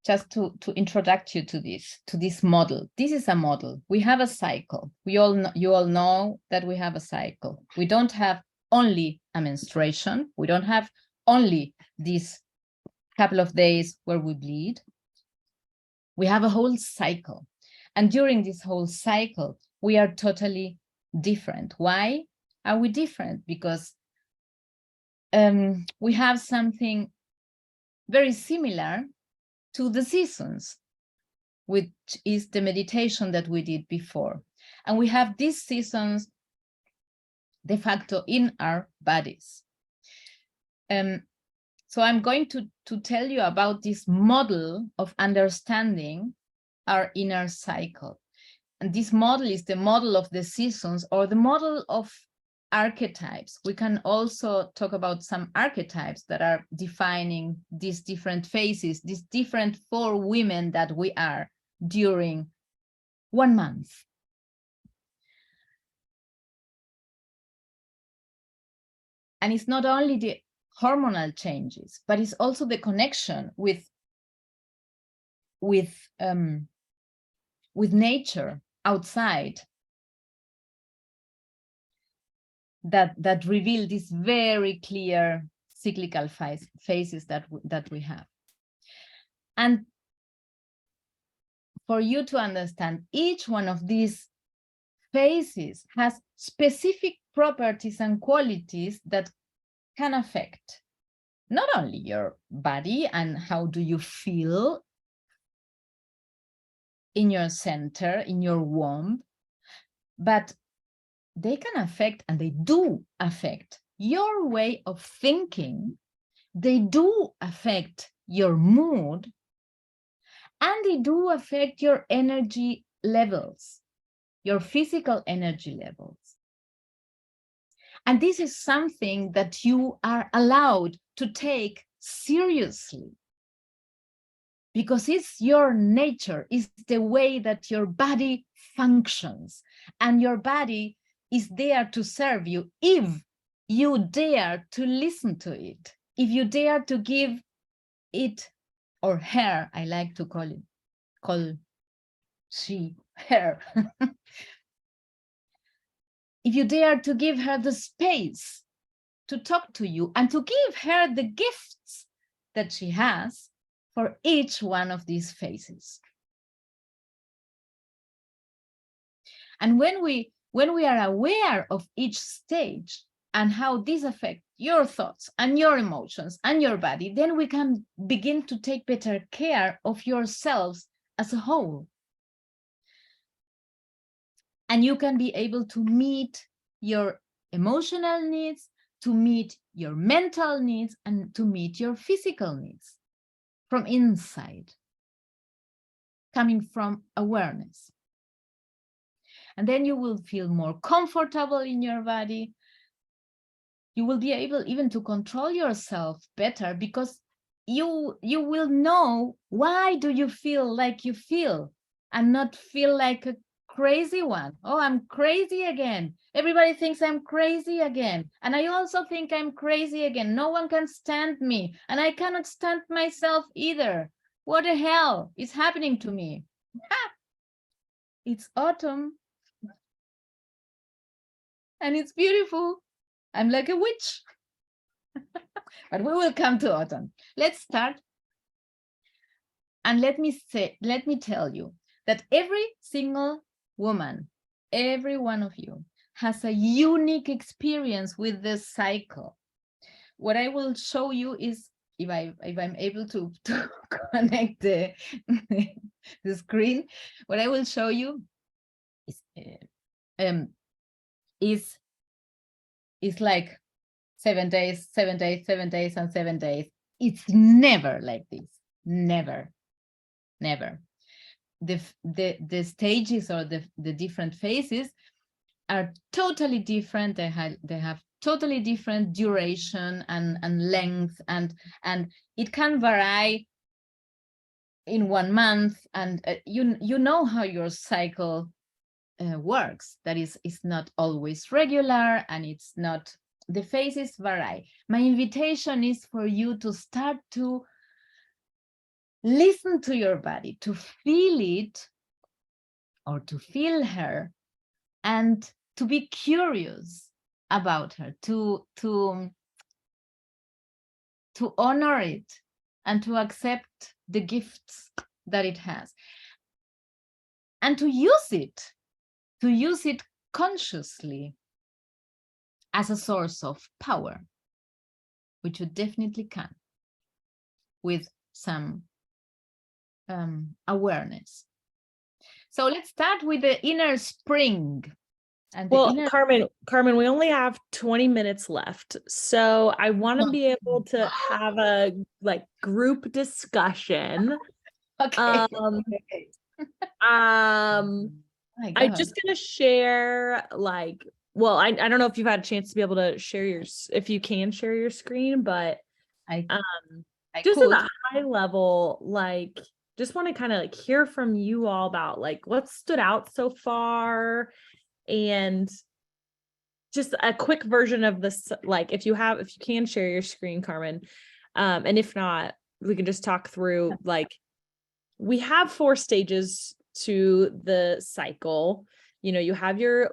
Speaker 3: Just to introduce you to this model. This is a model. We have a cycle. You all know that we have a cycle. We don't have only a menstruation. We don't have only these couple of days where we bleed. We have a whole cycle. And during this whole cycle, we are totally different. Why are we different? Because we have something very similar to the seasons, which is the meditation that we did before. And we have these seasons de facto in our bodies. So I'm going to tell you about this model of understanding our inner cycle. And this model is the model of the seasons, or the model of archetypes. We can also talk about some archetypes that are defining these different phases, these different 4 women that we are during 1 month. And it's not only the hormonal changes, but it's also the connection with nature outside that reveal these very clear cyclical phases that we have. And for you to understand, each one of these phases has specific properties and qualities that can affect not only your body and how do you feel in your center, in your womb, but they can affect, and they do affect, your way of thinking. They do affect your mood, and they do affect your energy levels, your physical energy levels. And this is something that you are allowed to take seriously, because it's your nature, it's the way that your body functions, and your body is there to serve you if you dare to listen to it, if you dare to give it, or her, I like to call she, her. If you dare to give her the space to talk to you and to give her the gifts that she has for each one of these phases. And when we are aware of each stage and how these affect your thoughts and your emotions and your body, then we can begin to take better care of yourselves as a whole. And you can be able to meet your emotional needs, to meet your mental needs, and to meet your physical needs from inside, coming from awareness. And then you will feel more comfortable in your body. You will be able even to control yourself better, because you will know why do you feel like you feel, and not feel like a crazy one. Oh, I'm crazy again. Everybody thinks I'm crazy again. And I also think I'm crazy again. No one can stand me, and I cannot stand myself either. What the hell is happening to me? It's autumn. And it's beautiful. I'm like a witch. But we will come to autumn. Let's start. And let me tell you that every single woman, every one of you, has a unique experience with this cycle. What I will show you is, if I'm able to connect the screen, what I will show you is like 7 days, 7 days, 7 days, and 7 days. It's never like this. Never. The stages or the different phases are totally different. They have totally different duration and length, and it can vary in 1 month. And you know how your cycle works. That is, it's not always regular, and it's not, the phases vary. My invitation is for you to start to listen to your body, to feel it or to feel her, and to be curious about her, to honor it, and to accept the gifts that it has, and to use it consciously as a source of power, which you definitely can with some awareness. So let's start with the inner spring. And
Speaker 2: well, Carmen, we only have 20 minutes left. So I want to be able to have a group discussion.
Speaker 3: Okay.
Speaker 2: I'm just gonna share well, I don't know if you've had a chance to be able to share if you can share your screen, but
Speaker 3: I
Speaker 2: just at a high level, just want to kind of hear from you all about what stood out so far, and just a quick version of this, if you can share your screen, Carmen, and if not, we can just talk through we have 4 stages to the cycle. You have your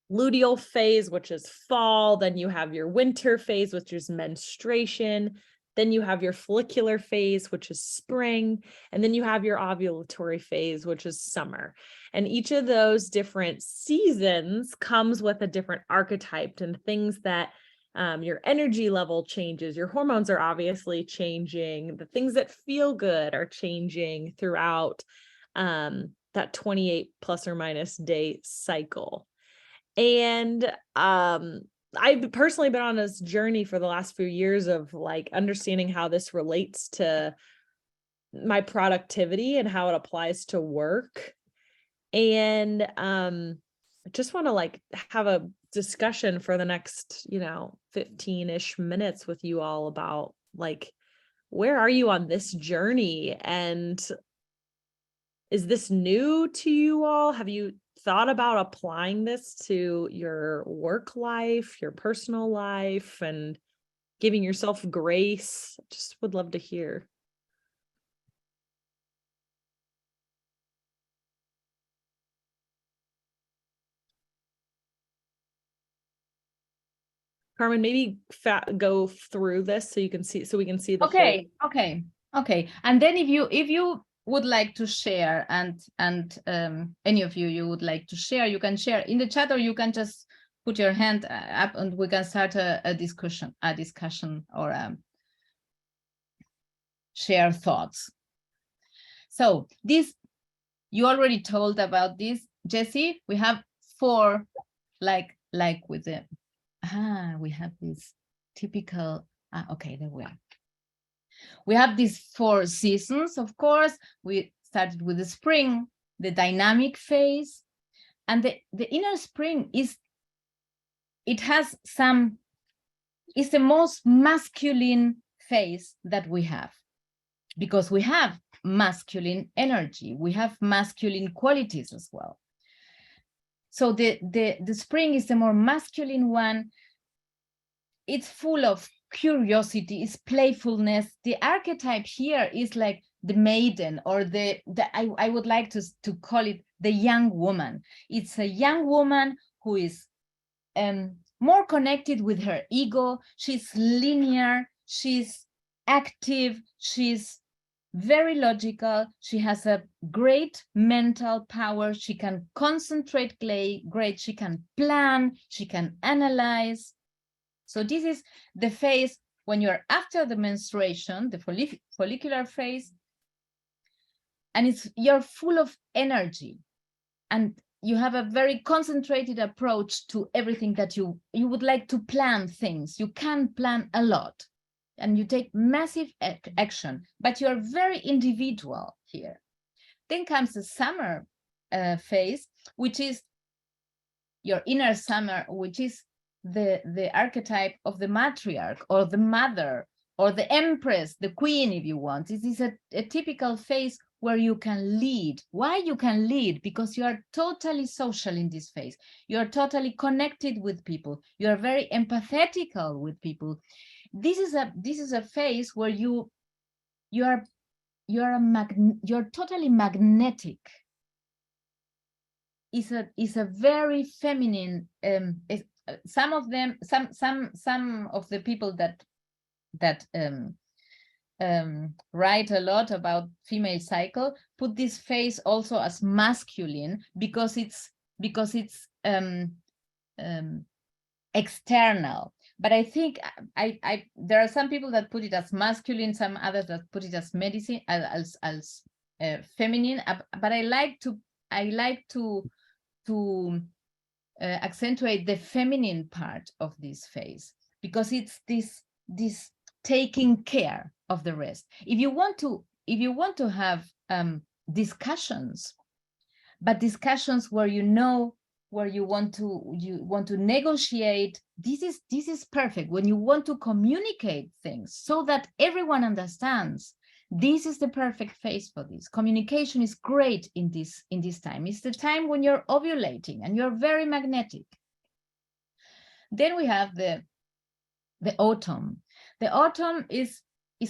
Speaker 2: luteal phase, which is fall. Then you have your winter phase, which is menstruation. Then you have your follicular phase, which is spring. And then you have your ovulatory phase, which is summer. And each of those different seasons comes with a different archetype and things that your energy level changes. Your hormones are obviously changing. The things that feel good are changing throughout that 28 plus or minus day cycle. And I've personally been on this journey for the last few years of understanding how this relates to my productivity and how it applies to work. And I just want to have a discussion for the next 15-ish minutes with you all about where are you on this journey, and is this new to you all? Have you thought about applying this to your work life, your personal life, and giving yourself grace? Just would love to hear. Carmen, maybe go through this so we can see the whole.
Speaker 3: Okay. And then if you would like to share, and any of you would like to share, you can share in the chat, or you can just put your hand up and we can start a discussion or share thoughts. So this, you already told about this, Jessie. We have 4, like with the we have this typical okay, there we are. We have these 4 seasons, of course. We started with the spring, the dynamic phase, and the inner spring is the most masculine phase that we have, because we have masculine energy, we have masculine qualities as well. So the spring is the more masculine one. It's full of curiosity, it's playfulness. The archetype here is like the maiden, or I would like to call it the young woman. It's a young woman who is more connected with her ego. She's linear, she's active, she's very logical, she has a great mental power, she can concentrate great, she can plan, she can analyze. So this is the phase when you're after the menstruation, the follicular phase, and you're full of energy, and you have a very concentrated approach to everything that you would like to plan things. You can plan a lot and you take massive action, but you are very individual here. Then comes the summer phase, which is your inner summer, which is the archetype of the matriarch or the mother or the empress, the queen, if you want. This is a typical phase where you can lead. Why you can lead? Because you are totally social in this phase. You are totally connected with people. You are very empathetical with people. This is a phase where you're totally magnetic. Is a very feminine. Some of the people that write a lot about female cycle put this phase also as masculine because it's external. But I think there are some people that put it as masculine, some others that put it as medicine as feminine. But I like to accentuate the feminine part of this phase because it's this taking care of the rest. If you want to have discussions, but discussions where you want to negotiate, this is perfect. When you want to communicate things so that everyone understands, this is the perfect phase for this. Communication is great in this time. It's the time when you're ovulating and you're very magnetic. Then we have the autumn. The autumn is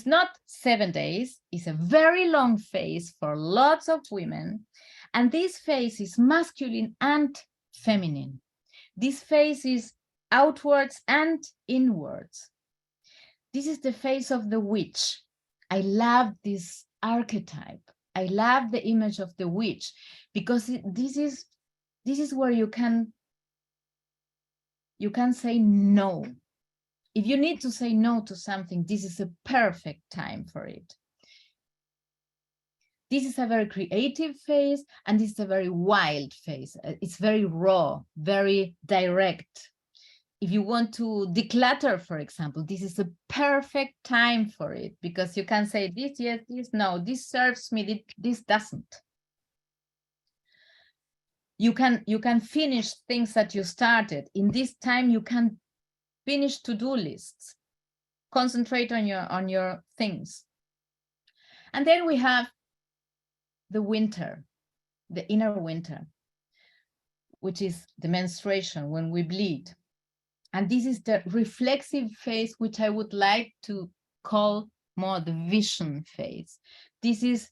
Speaker 3: not 7 days. It's a very long phase for lots of women. And this phase is masculine and feminine. This phase is outwards and inwards. This is the phase of the witch. I love this archetype. I love the image of the witch because this is where you can say no. If you need to say no to something, this is a perfect time for it. This is a very creative phase, and this is a very wild phase. It's very raw, very direct. If you want to declutter, for example, this is a perfect time for it because you can say this, yes, this, no, this serves me, this doesn't. You can finish things that you started. In this time, you can finish to-do lists. Concentrate on your things. And then we have the winter, the inner winter, which is the menstruation, when we bleed. And this is the reflexive phase, which I would like to call more the vision phase. This is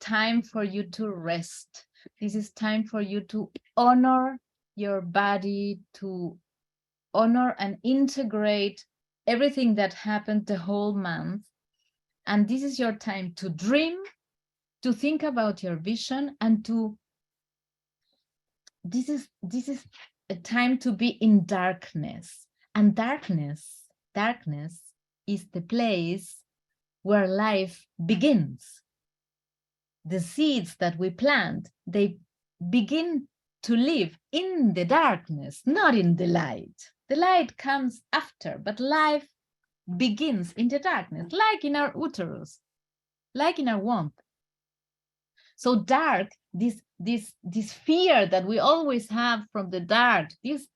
Speaker 3: time for you to rest. This is time for you to honor your body, to honor and integrate everything that happened the whole month. And this is your time to dream, to think about your vision, and this is a time to be in darkness. And darkness is the place where life begins. The seeds that we plant, they begin to live in the darkness, not in the light. The light comes after, but life begins in the darkness, like in our uterus, like in our womb. So dark, this fear that we always have from the dark, this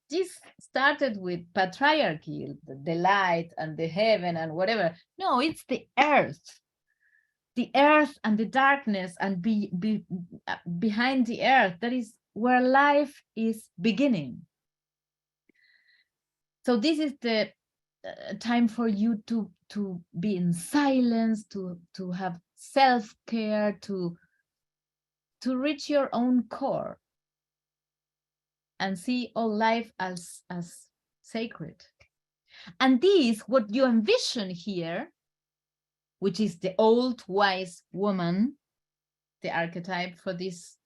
Speaker 3: started with patriarchy, the light and the heaven and whatever. No, it's the earth and the darkness, and behind the earth, that is where life is beginning. So this is the time for you to be in silence, to have self-care, to reach your own core and see all life as sacred. And this, what you envision here, which is the old wise woman, the archetype for this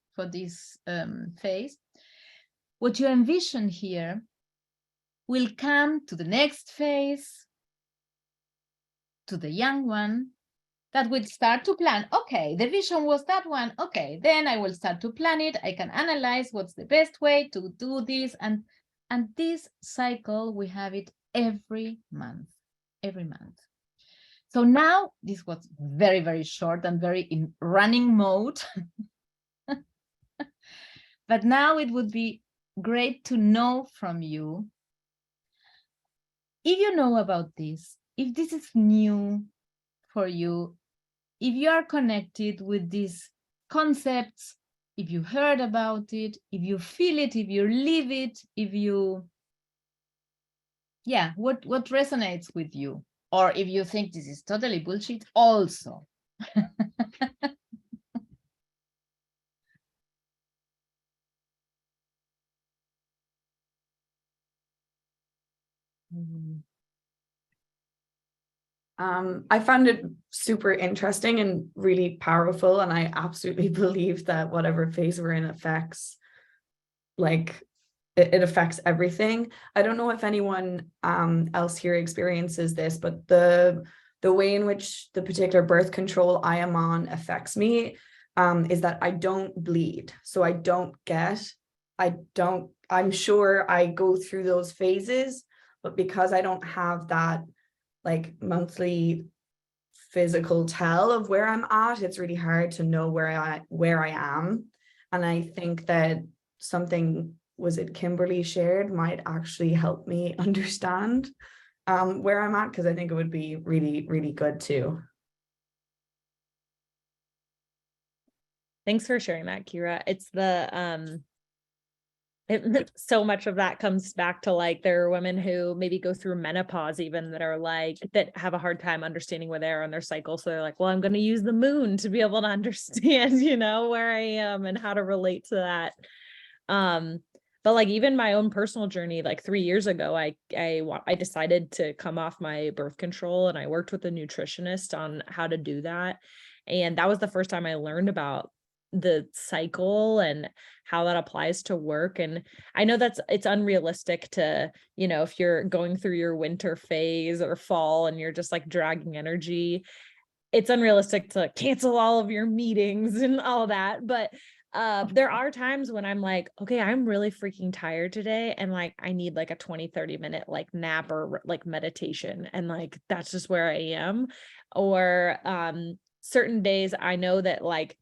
Speaker 3: phase, what you envision here will come to the next phase, to the young one, that would start to plan. Okay, the vision was that one. Okay, then I will start to plan it. I can analyze what's the best way to do this. And this cycle, we have it every month. So now this was very, very short and very in running mode. But now it would be great to know from you, if you know about this, if this is new for you, if you are connected with these concepts, if you heard about it, if you feel it, if you live it, if you, yeah, what resonates with you, or if you think this is totally bullshit also.
Speaker 4: I found it super interesting and really powerful, and I absolutely believe that whatever phase we're in affects, like, it affects everything. I don't know if anyone else here experiences this, but the way in which the particular birth control I am on affects me is that I don't bleed. So I'm sure I go through those phases, but because I don't have that like monthly physical tell of where I'm at, it's really hard to know where I am. And I think that something, was it Kimberly shared, might actually help me understand where I'm at, because I think it would be really, really good too.
Speaker 2: Thanks for sharing that, Kira. It's the so much of that comes back to like, there are women who maybe go through menopause even that are like, that have a hard time understanding where they are in their cycle. So they're like, well, I'm going to use the moon to be able to understand, where I am and how to relate to that. But like even my own personal journey, like 3 years ago, I decided to come off my birth control, and I worked with a nutritionist on how to do that. And that was the first time I learned about the cycle and how that applies to work. And I know it's unrealistic to, if you're going through your winter phase or fall and you're just like dragging energy, it's unrealistic to cancel all of your meetings and all that. But there are times when I'm like, okay, I'm really freaking tired today, and like I need like a 20-30 minute like nap or like meditation, and like that's just where I am. Or certain days I know that like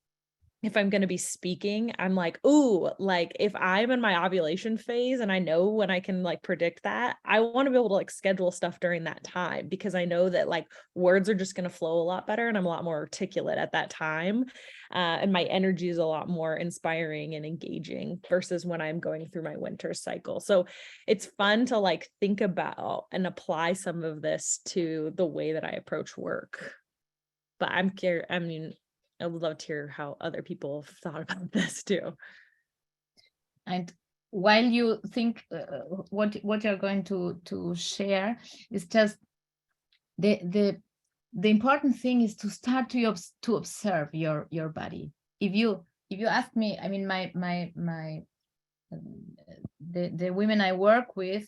Speaker 2: if I'm going to be speaking, I'm like, ooh, like if I'm in my ovulation phase and I know when I can like predict that, I want to be able to like schedule stuff during that time, because I know that like words are just going to flow a lot better and I'm a lot more articulate at that time. And my energy is a lot more inspiring and engaging versus when I'm going through my winter cycle. So it's fun to like think about and apply some of this to the way that I approach work. But I'm curious, I mean, I would love to hear how other people have thought about this too.
Speaker 3: And while you think what you're going to share is just the important thing is to start to observe your body. If you ask me, I mean, the women I work with,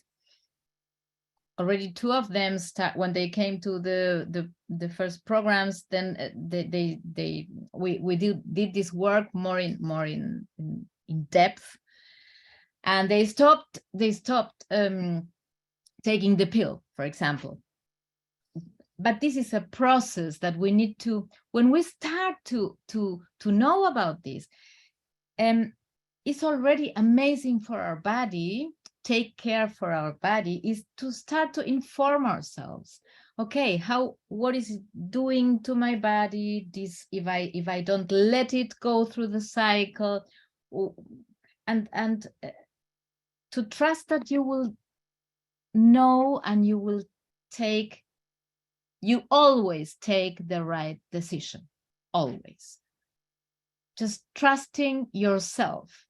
Speaker 3: already 2 of them start when they came to the first programs. Then we did this work more in depth, and they stopped taking the pill, for example. But this is a process that we need to, when we start to know about this, it's already amazing for our body. Take care for our body is to start to inform ourselves. Okay, what is it doing to my body? This, if I don't let it go through the cycle, and to trust that you will know, and you always take the right decision, always. Just trusting yourself,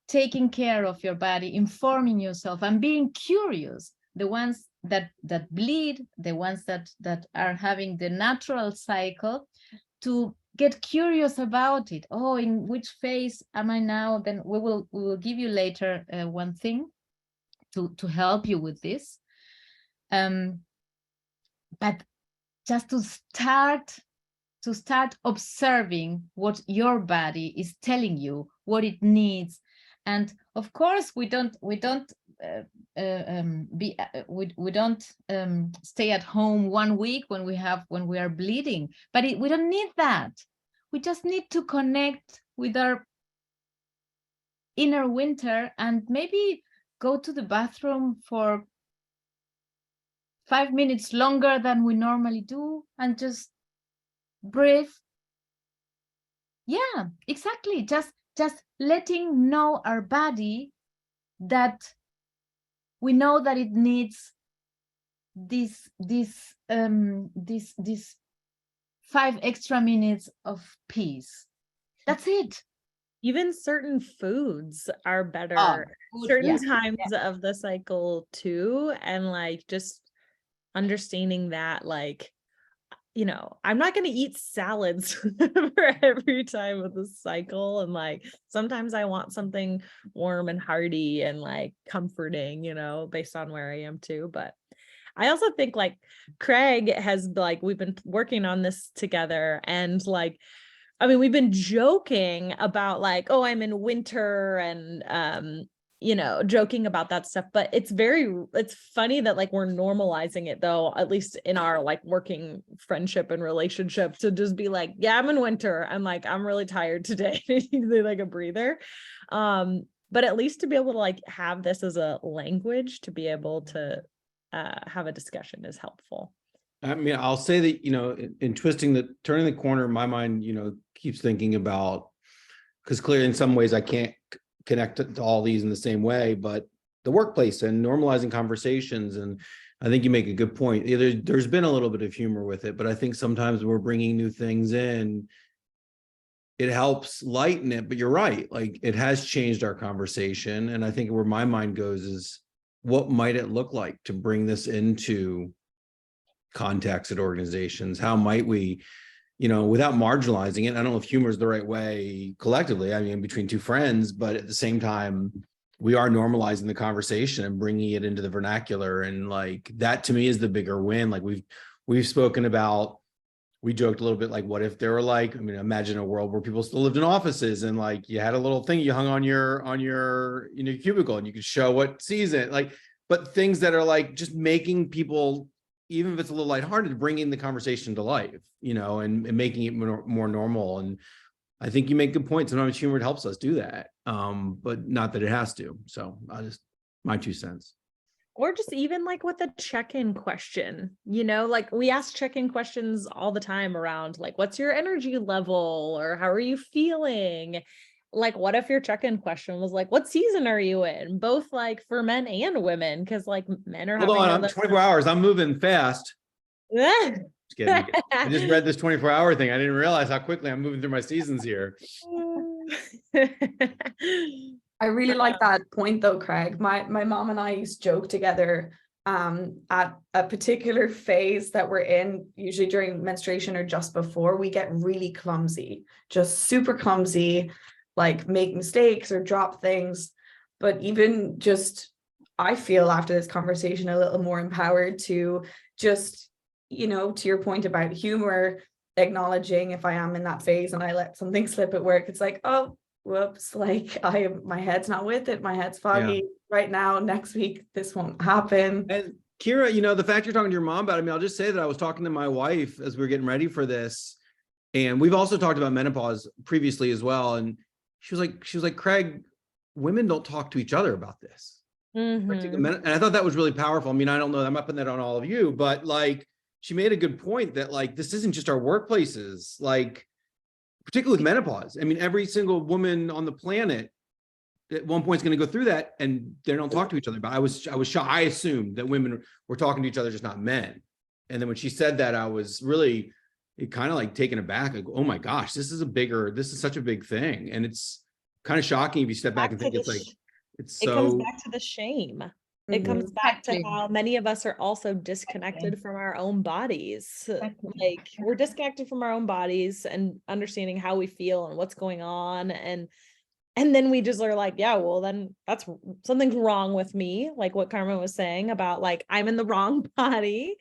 Speaker 3: taking care of your body, informing yourself, and being curious. The ones that bleed, the ones that are having the natural cycle, to get curious about it. Oh, in which phase am I now? Then we will give you later one thing to help you with this. But just to start to start observing what your body is telling you, what it needs. And of course, we don't stay at home 1 week when we are bleeding, but we don't need that. We just need to connect with our inner winter and maybe go to the bathroom for 5 minutes longer than we normally do and just breathe. Yeah, exactly. Just letting know our body that we know that it needs this 5 extra minutes of peace. That's it.
Speaker 2: Even certain foods are better certain times of the cycle too. And like, just understanding that, like, you know, I'm not going to eat salads for every time of the cycle. And like, sometimes I want something warm and hearty and like comforting, you know, based on where I am too. But I also think like Craig has, like, we've been working on this together, and like, I mean, we've been joking about like, oh, I'm in winter, and you know, joking about that stuff, but it's funny that like we're normalizing it though, at least in our like working friendship and relationship, to just be like, yeah, I'm in winter. I'm like, I'm really tired today. Like a breather. But at least to be able to like have this as a language to be able to have a discussion is helpful.
Speaker 1: I mean, I'll say that, you know, in turning the corner, my mind, you know, keeps thinking about, because clearly in some ways I can't connect to all these in the same way, but the workplace and normalizing conversations. And I think you make a good point. There's been a little bit of humor with it, but I think sometimes we're bringing new things in. It helps lighten it, but you're right. Like, it has changed our conversation. And I think where my mind goes is, what might it look like to bring this into context at organizations? How might we, you know, without marginalizing it? I don't know if humor is the right way collectively, I mean, between two friends, but at the same time, we are normalizing the conversation and bringing it into the vernacular. And like, that to me is the bigger win. Like, we've spoken about, we joked a little bit like, what if there were like, I mean, imagine a world where people still lived in offices and like you had a little thing you hung on your you know, cubicle, and you could show what season, like, but things that are like just making people, even if it's a little lighthearted, bringing the conversation to life, you know, and making it more normal. And I think you make good points. Sometimes humor helps us do that, but not that it has to. So my 2 cents.
Speaker 2: Or just even like with a check-in question, you know, like we ask check-in questions all the time around like, what's your energy level, or how are you feeling? Like, what if your check-in question was like, what season are you in? Both like for men and women, because like men are
Speaker 1: Hold on, I'm 24 hours. I'm moving fast. Just kidding. I just read this 24-hour thing. I didn't realize how quickly I'm moving through my seasons here.
Speaker 4: I really like that point though, Craig. My mom and I used to joke together at a particular phase that we're in, usually during menstruation or just before, we get really clumsy, just super clumsy, like make mistakes or drop things. But even just, I feel after this conversation a little more empowered to just, you know, to your point about humor, acknowledging if I am in that phase and I let something slip at work, it's like, oh, whoops, like my head's not with it, my head's foggy right now, next week this won't happen.
Speaker 1: And Kira, you know, the fact you're talking to your mom about it, I mean, I'll just say that I was talking to my wife as we were getting ready for this, and we've also talked about menopause previously as well, and she was like, Craig, women don't talk to each other about this.
Speaker 2: Mm-hmm.
Speaker 1: And I thought that was really powerful. I mean, I don't know, I'm not putting that on all of you, but like, she made a good point that like, this isn't just our workplaces, like, particularly with menopause. I mean, every single woman on the planet at one point is going to go through that, and they don't talk to each other. But I was shocked. I assumed that women were talking to each other, just not men. And then when she said that, I was really kind of like taken aback. Like, oh my gosh, this is such a big thing. And it's kind of shocking if you step back and think it's like, it
Speaker 2: comes back to the shame. It comes back to
Speaker 3: Exactly.
Speaker 2: how many of us are also disconnected from our own bodies. Like, we're disconnected from our own bodies and understanding how we feel and what's going on. And then we just are like, yeah, well, then that's something's wrong with me. Like what Carmen was saying about like, I'm in the wrong body.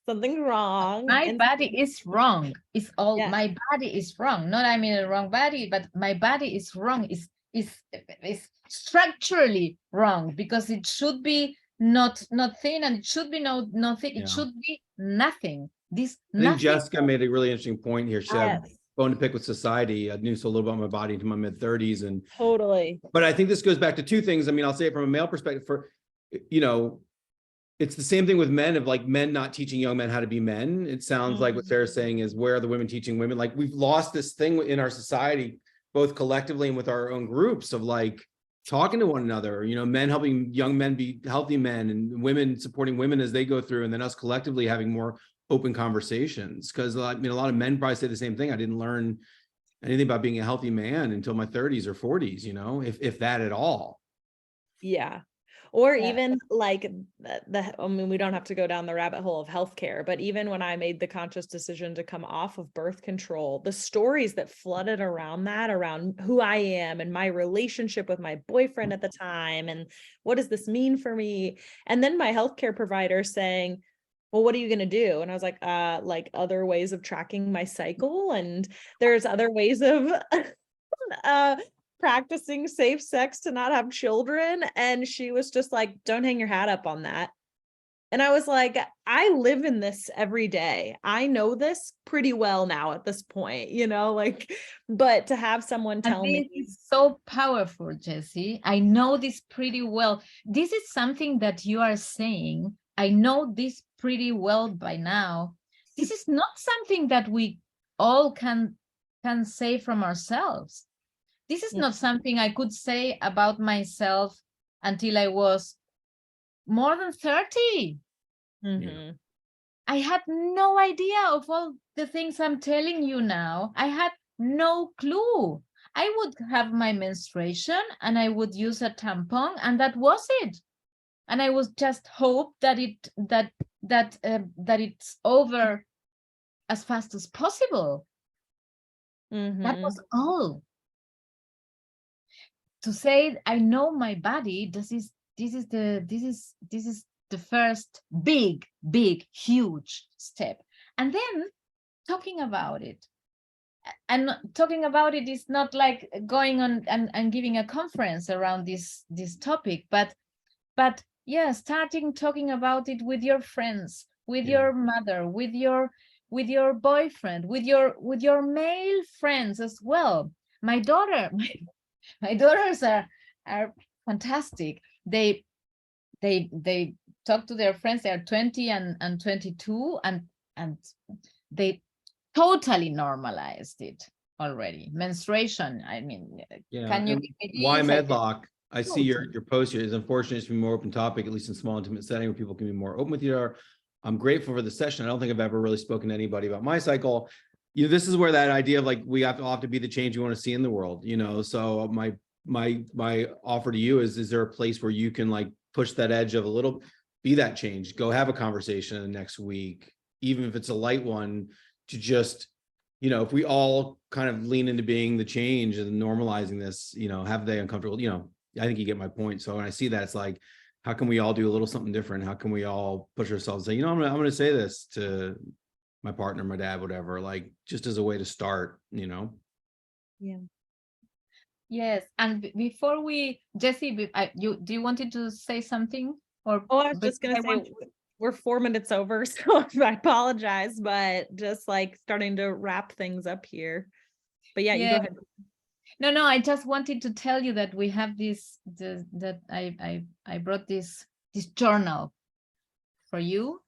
Speaker 2: something's wrong.
Speaker 3: My
Speaker 2: and
Speaker 3: body is wrong. It's all
Speaker 2: Yeah.
Speaker 3: my body is wrong. Not I'm in the wrong body, but my body is wrong. Is structurally wrong because it should be not thin and it should be nothing. It
Speaker 1: Yeah.
Speaker 3: should be nothing. This
Speaker 1: I think
Speaker 3: nothing.
Speaker 1: Jessica made a really interesting point here. She said,
Speaker 2: Yes.
Speaker 1: bone to pick with society. I knew so little about my body into my mid-30s. And
Speaker 2: Totally.
Speaker 1: but I think this goes back to two things. I mean, I'll say it from a male perspective. For, you know, it's the same thing with men, of like men not teaching young men how to be men. It sounds like what Sarah's saying is, where are the women teaching women? Like, we've lost this thing in our society, both collectively and with our own groups, of like talking to one another, you know, men helping young men be healthy men, and women supporting women as they go through, and then us collectively having more open conversations. Because I mean, a lot of men probably say the same thing. I didn't learn anything about being a healthy man until my 30s or 40s, you know, if that at all.
Speaker 2: Yeah. Or
Speaker 3: Yeah.
Speaker 2: even like I mean, we don't have to go down the rabbit hole of healthcare, but even when I made the conscious decision to come off of birth control, the stories that flooded around that, around who I am and my relationship with my boyfriend at the time, and what does this mean for me? And then my healthcare provider saying, well, what are you going to do? And I was like other ways of tracking my cycle. And there's other ways of practicing safe sex to not have children. And she was just like, don't hang your hat up on that. And I was like, I live in this every day. I know this pretty well now at this point, you know, like, but to have someone tell
Speaker 3: And this
Speaker 2: me.
Speaker 3: is so powerful, Jessie. I know this pretty well. This is something that you are saying. I know this pretty well by now. This is not something that we all can say from ourselves. This is not something I could say about myself until I was more than 30.
Speaker 2: Mhm.
Speaker 3: I had no idea of all the things I'm telling you now. I had no clue. I would have my menstruation and I would use a tampon, and that was it. And I would just hope that it's over as fast as possible. That was all. To say I know my body, this is the first big, huge step. And then talking about it. And talking about it is not like going on and giving a conference around this topic, but yeah, starting talking about it with your friends, with your mother, with your boyfriend, with your male friends as well. My daughter, my daughters are fantastic. They talk to their friends. They are 20 and 22, and they totally normalized it already. Menstruation. I mean, can you give me
Speaker 1: why
Speaker 3: this?
Speaker 1: medlock? I see your post here. It's unfortunate to be more open topic, at least in small intimate setting where people can be more open with you. I'm grateful for the session. I don't think I've ever really spoken to anybody about my cycle. You know, this is where that idea of like, we have to be the change we want to see in the world, you know. So my offer to you is there a place where you can like push that edge of a little, be that change, go have a conversation next week, even if it's a light one, to just, you know, if we all kind of lean into being the change and normalizing this, you know, have they uncomfortable, you know, I think you get my point. So when I see that, it's like, how can we all do a little something different? How can we all push ourselves and say, you know, I'm gonna say this to my partner, my dad, whatever, like just as a way to start, you know?
Speaker 2: Yeah.
Speaker 3: Yes, and before we, Jessie, do you wanted to say something? Or
Speaker 2: I was just gonna say we're 4 minutes over, so I apologize, but just like starting to wrap things up here. But yeah, you go ahead.
Speaker 3: No, I just wanted to tell you that we have that I brought this journal for you,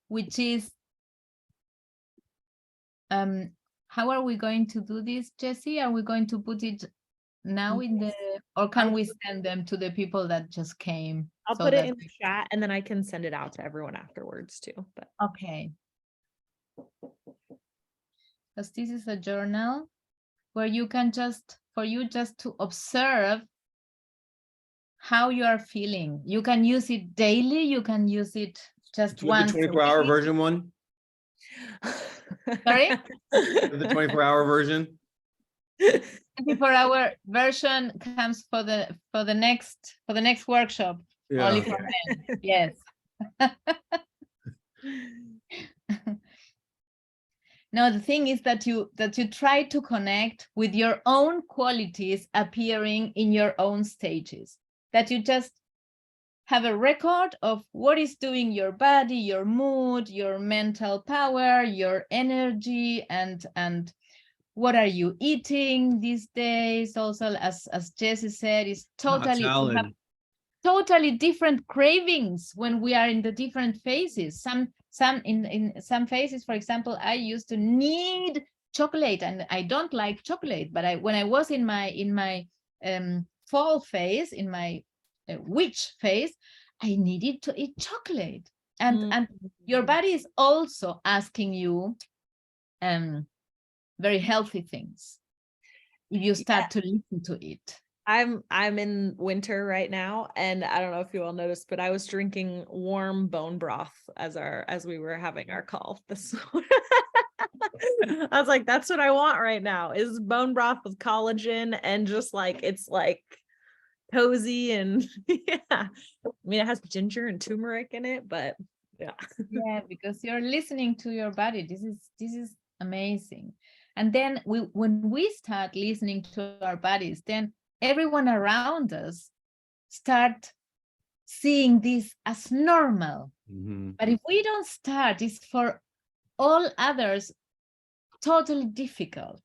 Speaker 3: which is how are we going to do this, Jessie? Are we going to put it now in the, or can we send them to the people that just came?
Speaker 2: I'll put it in the chat and then I can send it out to everyone afterwards too. But
Speaker 3: okay. Because this is a journal where you can just to observe how you are feeling. You can use it daily. You can use it just once.
Speaker 1: The 24-hour version one?
Speaker 3: Sorry?
Speaker 1: The 24-hour version?
Speaker 3: 24-hour version comes for the next workshop.
Speaker 1: Yeah.
Speaker 3: Only for men. Yes. No, the thing is that you try to connect with your own qualities appearing in your own stages, that you just have a record of what is doing your body, your mood, your mental power, your energy, and what are you eating these days. Also, as Jessie said, is totally we have totally different cravings when we are in the different phases. Some in some phases, for example, I used to need chocolate, and I don't like chocolate, but when I was in my fall phase, in my witch phase, I needed to eat chocolate, and your body is also asking you very healthy things if you start to listen to it.
Speaker 2: I'm in winter right now, and I don't know if you all noticed, but I was drinking warm bone broth as we were having our call this morning. I was like, that's what I want right now, is bone broth with collagen, and just like it's like cozy, and yeah. I mean, it has ginger and turmeric in it, but yeah.
Speaker 3: Yeah, because you're listening to your body. This is amazing. And then when we start listening to our bodies, then everyone around us start seeing this as normal. But if we don't start, it's for all others totally difficult.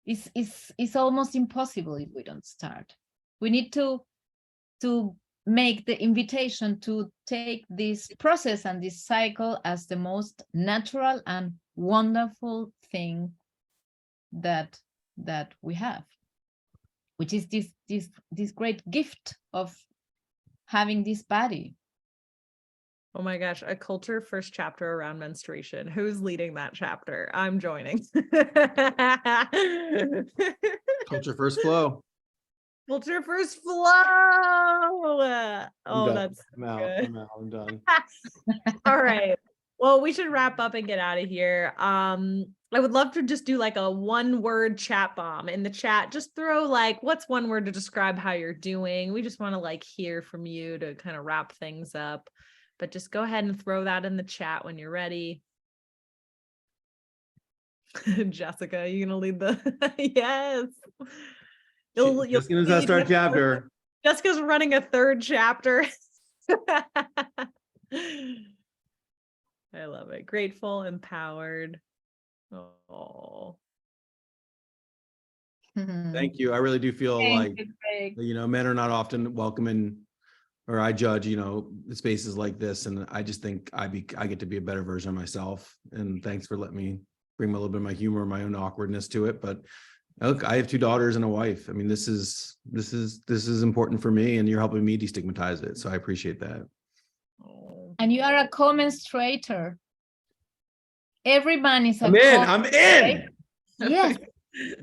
Speaker 3: It's almost impossible if we don't start. We need to make the invitation to take this process and this cycle as the most natural and wonderful thing that we have, which is this great gift of having this body.
Speaker 2: Oh my gosh, a culture first chapter around menstruation. Who's leading that chapter? I'm joining.
Speaker 1: Culture first flow.
Speaker 2: Culture first flow. Oh, that's
Speaker 1: I'm out.
Speaker 2: good.
Speaker 1: I'm done.
Speaker 2: All right. Well, we should wrap up and get out of here. I would love to just do like a 1-word chat bomb in the chat. Just throw like, what's one word to describe how you're doing? We just want to like hear from you to kind of wrap things up. But just go ahead and throw that in the chat when you're ready. Jessica, are you gonna lead the yes.
Speaker 1: Just gonna start chapter.
Speaker 2: Jessica's running a 3rd chapter. I love it. Grateful, empowered. Oh.
Speaker 1: Thank you. I really do feel men are not often welcome in, or I judge, spaces like this. And I just think I get to be a better version of myself. And thanks for letting me bring a little bit of my humor, my own awkwardness to it. But look, I have 2 daughters and a wife. I mean, this is important for me, and you're helping me destigmatize it. So I appreciate that.
Speaker 3: And you are a co-menstruator. Every man is a
Speaker 1: I'm in.
Speaker 3: Yes,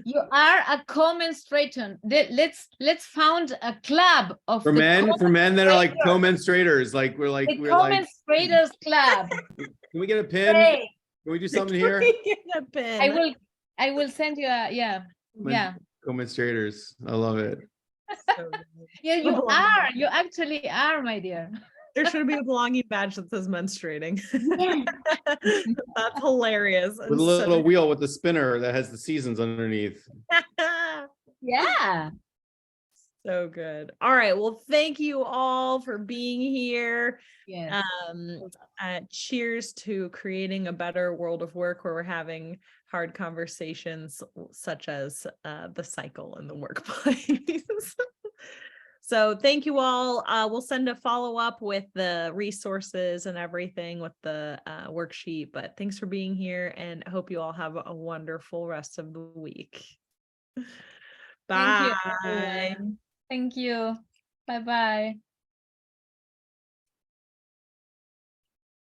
Speaker 3: you are a co-menstruator. Let's found a club of
Speaker 1: for men that are like co-menstruators. Like we're like
Speaker 3: co-menstruators club.
Speaker 1: Can we get a pin?
Speaker 3: Hey.
Speaker 1: Can we do something here?
Speaker 2: A pin.
Speaker 3: I will send you a
Speaker 1: Co-menstruators. I love it.
Speaker 3: Yeah, you actually are, my dear.
Speaker 2: There should be a belonging badge that says menstruating. Yeah. That's hilarious.
Speaker 1: With a little wheel with the spinner that has the seasons underneath.
Speaker 3: Yeah.
Speaker 2: So good. All right. Well, thank you all for being here.
Speaker 3: Yes.
Speaker 2: Cheers to creating a better world of work where we're having hard conversations such as the cycle in the workplace. So thank you all. We'll send a follow-up with the resources and everything with the worksheet, but thanks for being here, and I hope you all have a wonderful rest of the week. Bye.
Speaker 3: Thank you. Thank you. Bye-bye.